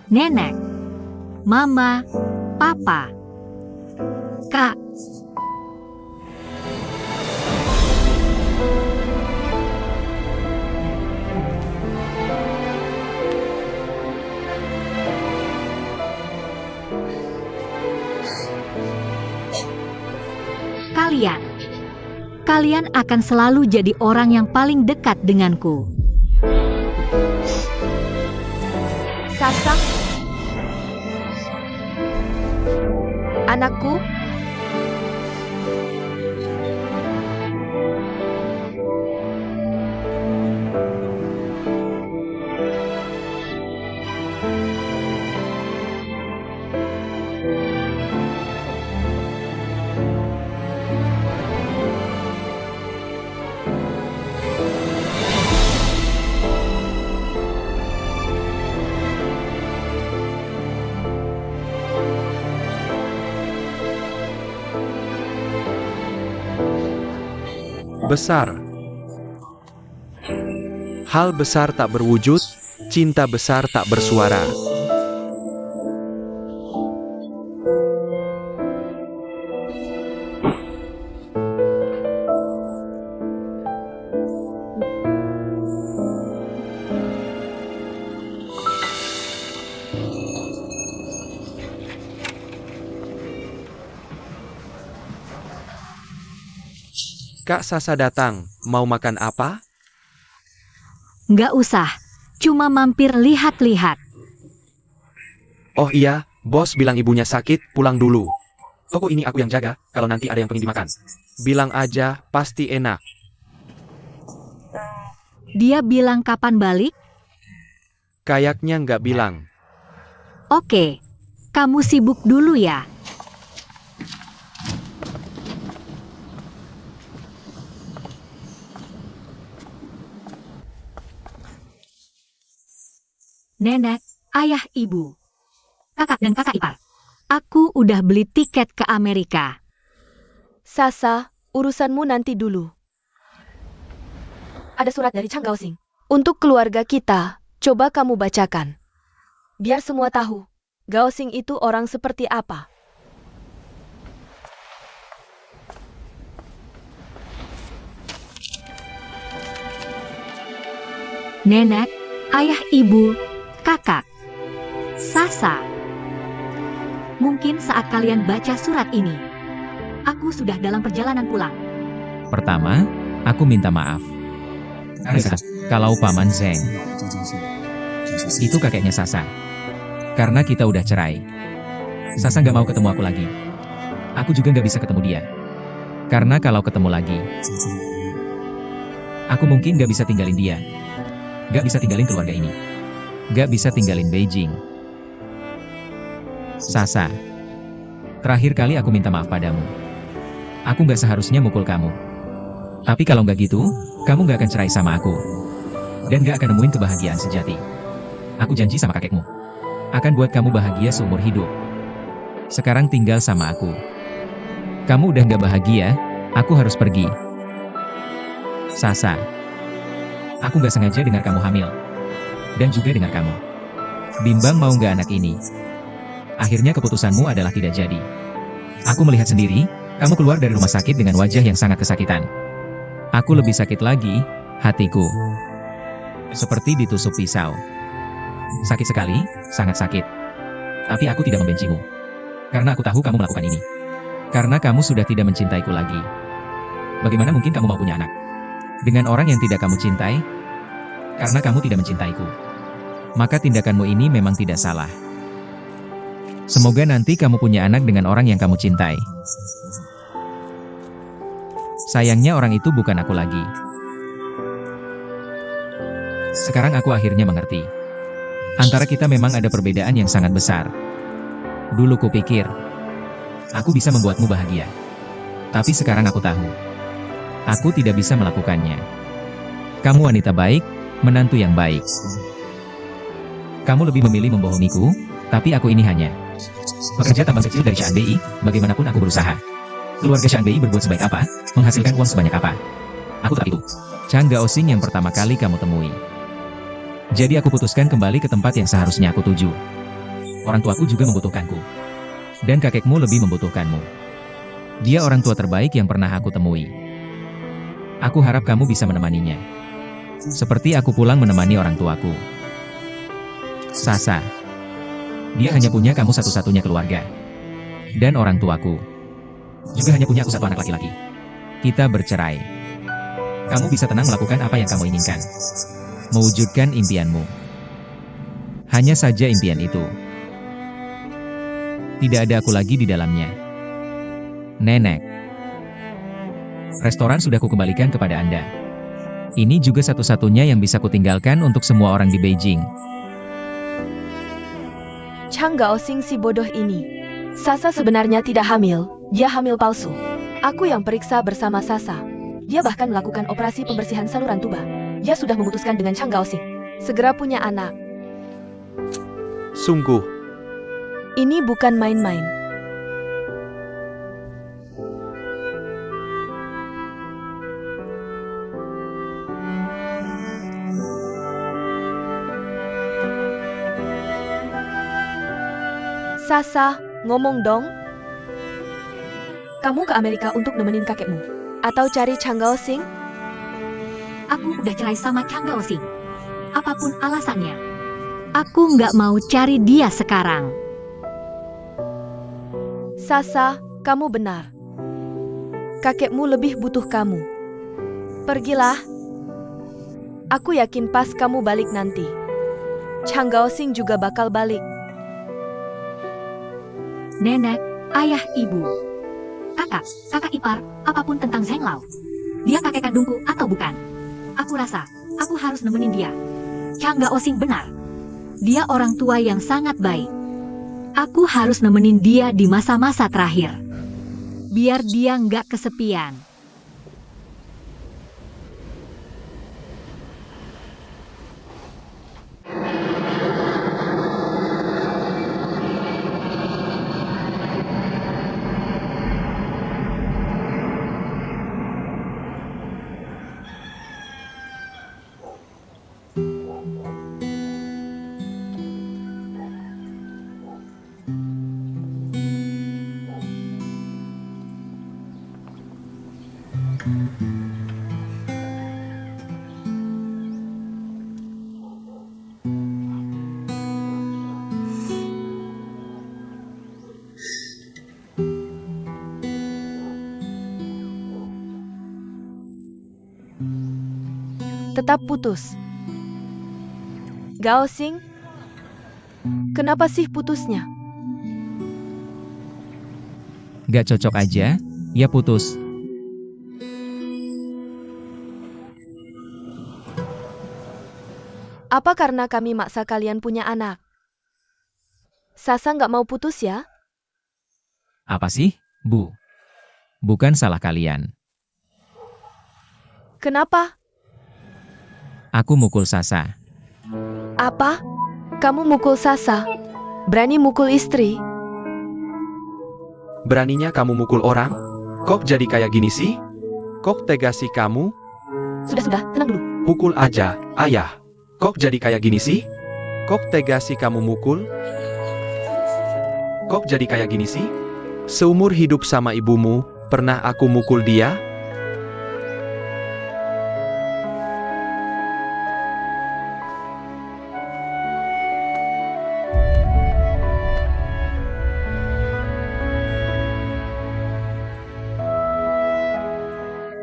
Speaker 2: Nenek, Mama, Papa, Kak. Kalian akan selalu jadi orang yang paling dekat denganku.
Speaker 4: Sasa? Anakku?
Speaker 1: Besar. Hal besar tak berwujud, cinta besar tak bersuara. Kak Sasa datang, mau makan apa?
Speaker 2: Nggak usah, cuma mampir lihat-lihat.
Speaker 1: Oh iya, bos bilang ibunya sakit, pulang dulu. Toko ini aku yang jaga, kalau nanti ada yang pengen dimakan. Bilang aja, pasti enak.
Speaker 2: Dia bilang kapan balik?
Speaker 1: Kayaknya nggak bilang.
Speaker 2: Oke, kamu sibuk dulu ya. Nenek, ayah, ibu, kakak dan kakak ipar. Aku udah beli tiket ke Amerika.
Speaker 4: Sasa, urusanmu nanti dulu. Ada surat dari Chang Gaoxing. Untuk keluarga kita, coba kamu bacakan. Biar semua tahu, Gaoxing itu orang seperti apa.
Speaker 2: Nenek, ayah, ibu, kakak, Sasa. Mungkin saat kalian baca surat ini, aku sudah dalam perjalanan pulang.
Speaker 3: Pertama, aku minta maaf. Kalau Paman Zeng itu kakeknya Sasa. Karena kita udah cerai. Sasa nggak mau ketemu aku lagi. Aku juga nggak bisa ketemu dia. Karena kalau ketemu lagi, aku mungkin nggak bisa tinggalin dia. Nggak bisa tinggalin keluarga ini. Nggak bisa tinggalin Beijing. Sasa, terakhir kali aku minta maaf padamu. Aku nggak seharusnya mukul kamu. Tapi kalau nggak gitu, kamu nggak akan cerai sama aku. Dan nggak akan nemuin kebahagiaan sejati. Aku janji sama kakekmu. Akan buat kamu bahagia seumur hidup. Sekarang tinggal sama aku. Kamu udah nggak bahagia, aku harus pergi. Sasa, aku nggak sengaja dengar kamu hamil. Dan juga dengar kamu bimbang mau nggak anak ini. Akhirnya keputusanmu adalah tidak jadi. Aku melihat sendiri, kamu keluar dari rumah sakit dengan wajah yang sangat kesakitan. Aku lebih sakit lagi, hatiku. Seperti ditusuk pisau. Sakit sekali, sangat sakit. Tapi aku tidak membencimu. Karena aku tahu kamu melakukan ini. Karena kamu sudah tidak mencintaiku lagi. Bagaimana mungkin kamu mau punya anak dengan orang yang tidak kamu cintai? Karena kamu tidak mencintaiku. Maka tindakanmu ini memang tidak salah. Semoga nanti kamu punya anak dengan orang yang kamu cintai. Sayangnya orang itu bukan aku lagi. Sekarang aku akhirnya mengerti. Antara kita memang ada perbedaan yang sangat besar. Dulu kupikir, aku bisa membuatmu bahagia. Tapi sekarang aku tahu, aku tidak bisa melakukannya. Kamu wanita baik, menantu yang baik. Kamu lebih memilih membohongiku, tapi aku ini hanya pekerja tambang kecil dari Shanbei. Bagaimanapun aku berusaha. Keluarga Shanbei berbuat sebaik apa, menghasilkan uang sebanyak apa. Aku tahu itu. Chang Gaoxing yang pertama kali kamu temui. Jadi aku putuskan kembali ke tempat yang seharusnya aku tuju. Orang tuaku juga membutuhkanku. Dan kakekmu lebih membutuhkanmu. Dia orang tua terbaik yang pernah aku temui. Aku harap kamu bisa menemaninya. Seperti aku pulang menemani orang tuaku. Sasa. Dia hanya punya kamu satu-satunya keluarga. Dan orang tuaku juga hanya punya aku satu anak laki-laki. Kita bercerai. Kamu bisa tenang melakukan apa yang kamu inginkan. Mewujudkan impianmu. Hanya saja impian itu tidak ada aku lagi di dalamnya. Nenek. Restoran sudah kukembalikan kepada Anda. Ini juga satu-satunya yang bisa kutinggalkan untuk semua orang di Beijing.
Speaker 4: Chang Gaoxing si bodoh ini. Sasa sebenarnya tidak hamil, dia hamil palsu. Aku yang periksa bersama Sasa. Dia bahkan melakukan operasi pembersihan saluran tuba. Dia sudah memutuskan dengan Chang Gaoxing segera punya anak.
Speaker 1: Sungguh,
Speaker 4: Ini bukan main-main. Sasa, ngomong dong. Kamu ke Amerika untuk nemenin kakekmu? Atau cari Chang Gaoxing?
Speaker 2: Aku udah cerai sama Chang Gaoxing. Apapun alasannya, aku nggak mau cari dia sekarang.
Speaker 4: Sasa, kamu benar. Kakekmu lebih butuh kamu. Pergilah. Aku yakin pas kamu balik nanti, Chang Gaoxing juga bakal balik.
Speaker 2: Nenek, ayah, ibu, kakak ipar, apapun tentang Zheng Lao. Dia kakek kandungku atau bukan? Aku rasa, aku harus nemenin dia. Chang Gaoxing benar. Dia orang tua yang sangat baik. Aku harus nemenin dia di masa-masa terakhir. Biar dia nggak kesepian.
Speaker 4: tetap putus. Gao Xing, kenapa sih putusnya?
Speaker 3: Gak cocok aja, ya putus.
Speaker 4: Apa karena kami maksa kalian punya anak? Sasa nggak mau putus ya?
Speaker 3: Apa sih, Bu? Bukan salah kalian.
Speaker 4: Kenapa?
Speaker 3: Aku mukul Sasa.
Speaker 4: Apa? Kamu mukul Sasa? Berani mukul istri?
Speaker 1: Beraninya kamu mukul orang? Kok jadi kayak gini sih? Kok tega sih kamu?
Speaker 2: Sudah, tenang dulu.
Speaker 1: Pukul aja, ayah. Kok jadi kayak gini sih? Kok tega sih kamu mukul? Kok jadi kayak gini sih? Seumur hidup sama ibumu, pernah aku mukul dia?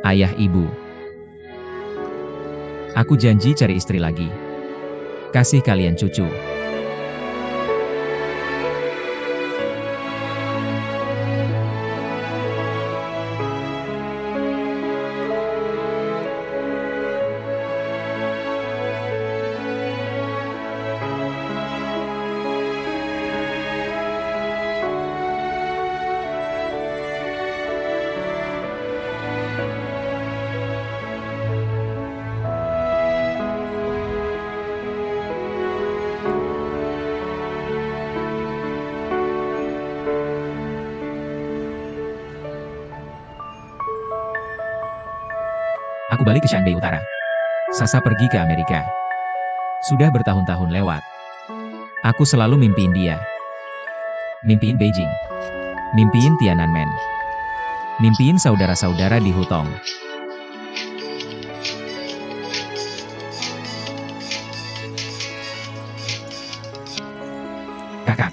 Speaker 3: Ayah ibu. Aku janji cari istri lagi. Kasih kalian cucu. Aku balik ke Shanghai Utara. Sasa pergi ke Amerika. Sudah bertahun-tahun lewat. Aku selalu mimpiin dia. Mimpiin Beijing. Mimpiin Tiananmen. Mimpiin saudara-saudara di Hutong. Kakak,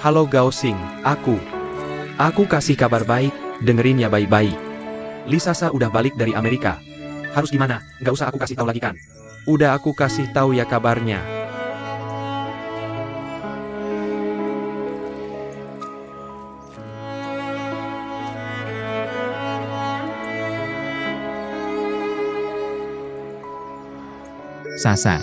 Speaker 1: Halo Gao Xing, aku kasih kabar baik, dengerin ya baik-baik. Lisasa udah balik dari Amerika. Harus gimana? Nggak usah aku kasih tahu lagi kan? Udah aku kasih tahu ya kabarnya.
Speaker 3: Sasa.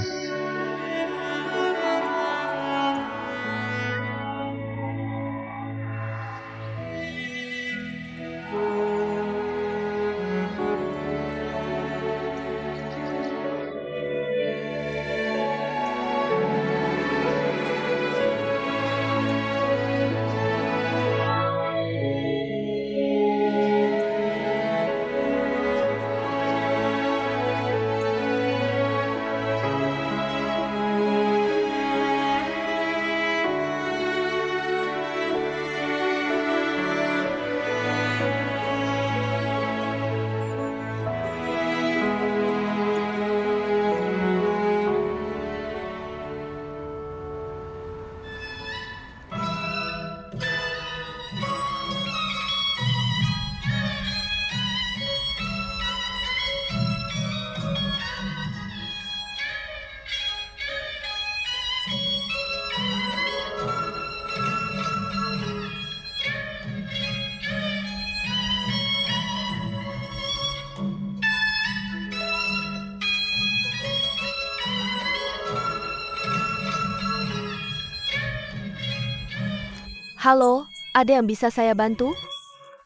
Speaker 4: Halo, ada yang bisa saya bantu?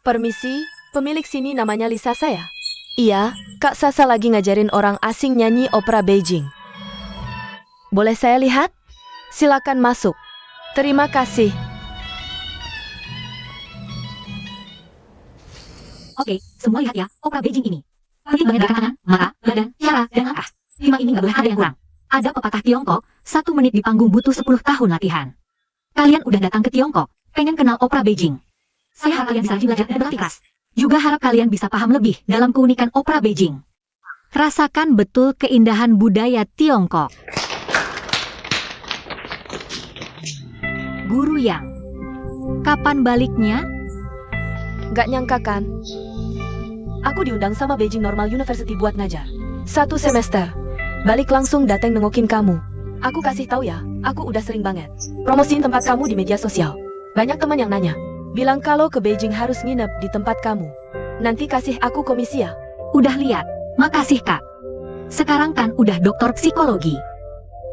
Speaker 4: Permisi, pemilik sini namanya Lisa saya. Iya, Kak Sasa lagi ngajarin orang asing nyanyi opera Beijing. Boleh saya lihat? Silakan masuk. Terima kasih.
Speaker 2: Oke, semua lihat ya, opera Beijing ini. Penting mengendalikan tangan, mata, badan, cara, dan langkah. 5 ini nggak boleh ada yang kurang. Ada pepatah Tiongkok, 1 menit di panggung butuh 10 tahun latihan. Kalian udah datang ke Tiongkok, pengen kenal opera Beijing. Saya harap kalian bisa rajin belajar dan berlatih keras. Juga harap kalian bisa paham lebih dalam keunikan opera Beijing. Rasakan betul keindahan budaya Tiongkok. Guru Yang, kapan baliknya?
Speaker 4: Gak nyangka kan? Aku diundang sama Beijing Normal University buat ngajar. 1 semester. balik langsung dateng nengokin kamu. Aku kasih tahu ya, aku udah sering banget promosiin tempat kamu di media sosial. Banyak teman yang nanya, bilang kalau ke Beijing harus nginep di tempat kamu. Nanti kasih aku komisi ya.
Speaker 2: Udah lihat, makasih Kak. Sekarang kan udah doktor psikologi.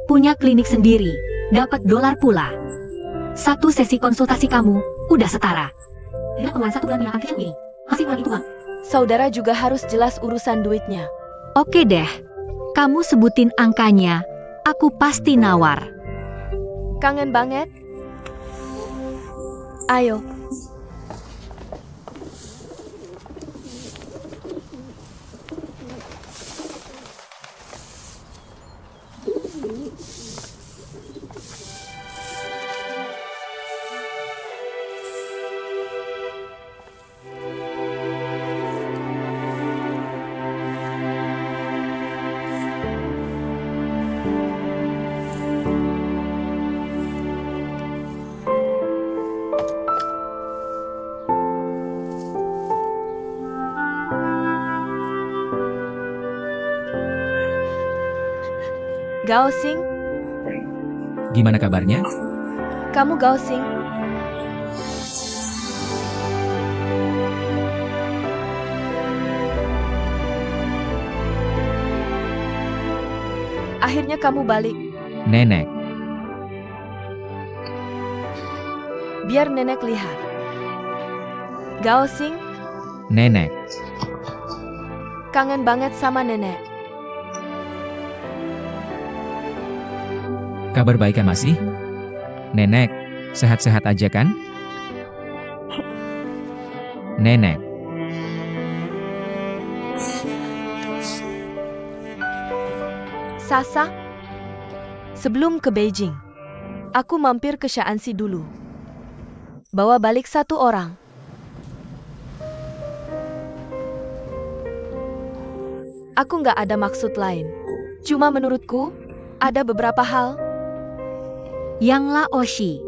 Speaker 2: Punya klinik sendiri, dapat dolar pula. Satu sesi konsultasi kamu, udah setara. Dengan pengeluaran 1 bulan yang akan kecil ini, masih kurang itu Bang.
Speaker 4: Saudara juga harus jelas urusan duitnya.
Speaker 2: Oke deh, kamu sebutin angkanya, aku pasti nawar.
Speaker 4: Kangen banget? Ayo. Gaosing,
Speaker 3: Gimana kabarnya?
Speaker 4: kamu Gaosing? Akhirnya kamu balik.
Speaker 3: Nenek,
Speaker 4: Biar nenek lihat. Gaosing,
Speaker 3: nenek.
Speaker 4: kangen banget sama nenek.
Speaker 3: Kabar baik kan masih? Nenek, sehat-sehat aja kan? Nenek,
Speaker 4: Sasa, sebelum ke Beijing, aku mampir ke Shaanxi dulu. Bawa balik 1 orang. Aku nggak ada maksud lain. Cuma menurutku, ada beberapa hal.
Speaker 2: Yang La Oshi.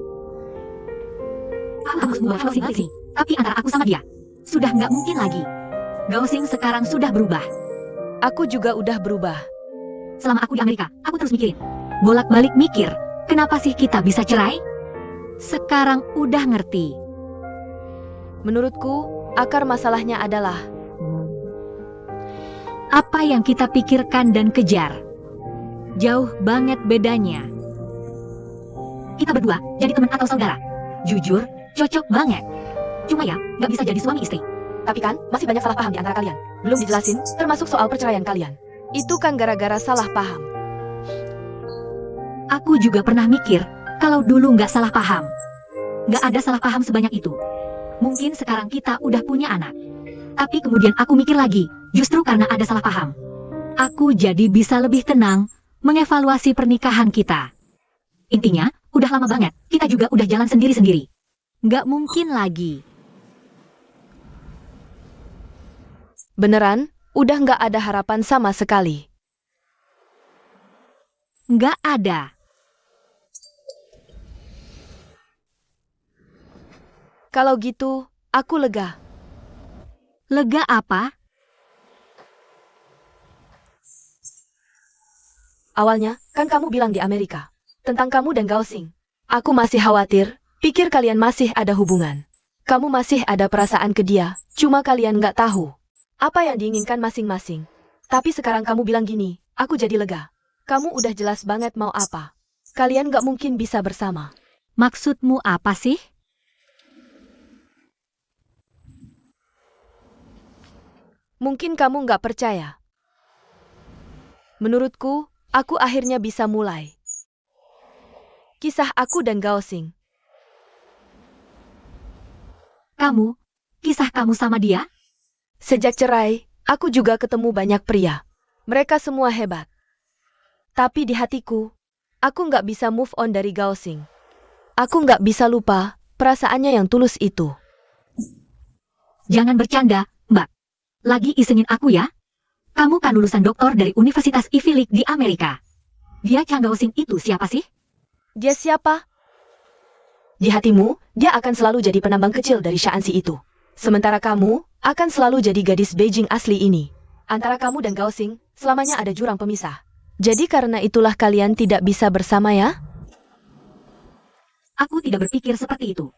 Speaker 2: Aku harus membawa Gaosing balik sini, tapi antara aku sama dia, sudah nggak mungkin lagi. Gaosing sekarang sudah berubah.
Speaker 4: Aku juga udah berubah.
Speaker 2: Selama aku di Amerika, aku terus mikirin. Bolak-balik mikir, kenapa sih kita bisa cerai? Sekarang udah ngerti.
Speaker 4: Menurutku, akar masalahnya adalah
Speaker 2: Apa yang kita pikirkan dan kejar. Jauh banget bedanya. Kita berdua jadi teman atau saudara. Jujur, cocok banget. Cuma ya, nggak bisa jadi suami istri.
Speaker 4: Tapi kan, masih banyak salah paham di antara kalian. Belum dijelasin, termasuk soal perceraian kalian. Itu kan gara-gara salah paham.
Speaker 2: Aku juga pernah mikir, kalau dulu nggak salah paham. Nggak ada salah paham sebanyak itu. Mungkin sekarang kita udah punya anak. Tapi kemudian aku mikir lagi, justru karena ada salah paham. Aku jadi bisa lebih tenang, mengevaluasi pernikahan kita. Intinya, udah lama banget, kita juga udah jalan sendiri-sendiri. Nggak mungkin lagi.
Speaker 4: Beneran, udah nggak ada harapan sama sekali.
Speaker 2: Nggak ada.
Speaker 4: Kalau gitu, aku lega.
Speaker 2: Lega apa?
Speaker 4: Awalnya, kan kamu bilang di Amerika. Tentang kamu dan Gaosing. Aku masih khawatir, pikir kalian masih ada hubungan. Kamu masih ada perasaan ke dia, cuma kalian nggak tahu apa yang diinginkan masing-masing. Tapi sekarang kamu bilang gini, aku jadi lega. Kamu udah jelas banget mau apa. Kalian nggak mungkin bisa bersama.
Speaker 2: Maksudmu apa sih?
Speaker 4: Mungkin kamu nggak percaya. Menurutku, aku akhirnya bisa mulai. Kisah aku dan Gaosing.
Speaker 2: Kamu? Kisah kamu sama dia?
Speaker 4: Sejak cerai, aku juga ketemu banyak pria. Mereka semua hebat. Tapi di hatiku, aku nggak bisa move on dari Gaosing. Aku nggak bisa lupa perasaannya yang tulus itu.
Speaker 2: Jangan bercanda, Mbak. Lagi isengin aku ya? Kamu kan lulusan doktor dari Universitas Ivy League di Amerika. Dia Chang Gaosing itu siapa sih?
Speaker 4: Dia siapa? Di hatimu, dia akan selalu jadi penambang kecil dari Shaanxi itu. Sementara kamu akan selalu jadi gadis Beijing asli ini. Antara kamu dan Gaosing, selamanya ada jurang pemisah. Jadi karena itulah kalian tidak bisa bersama ya?
Speaker 2: Aku tidak berpikir seperti itu.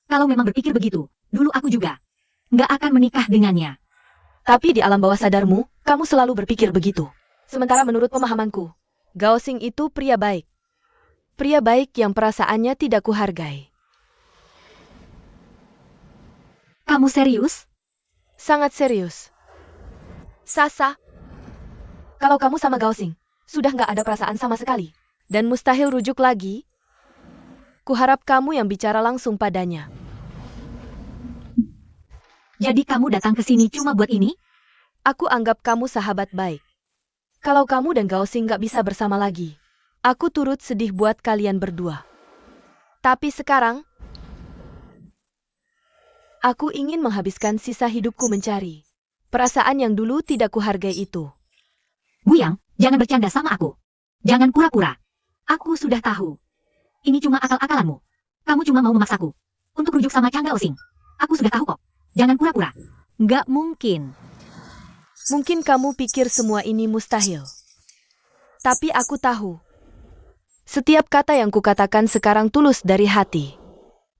Speaker 2: Kalau memang berpikir begitu, dulu aku juga nggak akan menikah dengannya.
Speaker 4: Tapi di alam bawah sadarmu, kamu selalu berpikir begitu. Sementara menurut pemahamanku, Gao Xing itu pria baik. Pria baik yang perasaannya tidak kuhargai.
Speaker 2: Kamu serius?
Speaker 4: Sangat serius. Sasa, kalau kamu sama Gao Xing, sudah nggak ada perasaan sama sekali. Dan mustahil rujuk lagi. Kuharap kamu yang bicara langsung padanya.
Speaker 2: Jadi kamu datang ke sini cuma buat ini?
Speaker 4: Aku anggap kamu sahabat baik. Kalau kamu dan Gao Xing nggak bisa bersama lagi, aku turut sedih buat kalian berdua. Tapi sekarang, aku ingin menghabiskan sisa hidupku mencari perasaan yang dulu tidak kuhargai itu.
Speaker 2: Buyang, jangan bercanda sama aku. Jangan pura-pura. Aku sudah tahu. Ini cuma akal-akalanmu. Kamu cuma mau memaksaku untuk rujuk sama Chang Gao Xing. Aku sudah tahu kok. Jangan pura-pura. Nggak mungkin.
Speaker 4: Mungkin kamu pikir semua ini mustahil. Tapi aku tahu. Setiap kata yang kukatakan sekarang tulus dari hati.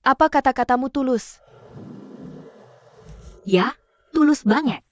Speaker 4: Apa kata-katamu tulus?
Speaker 2: Ya, tulus banget.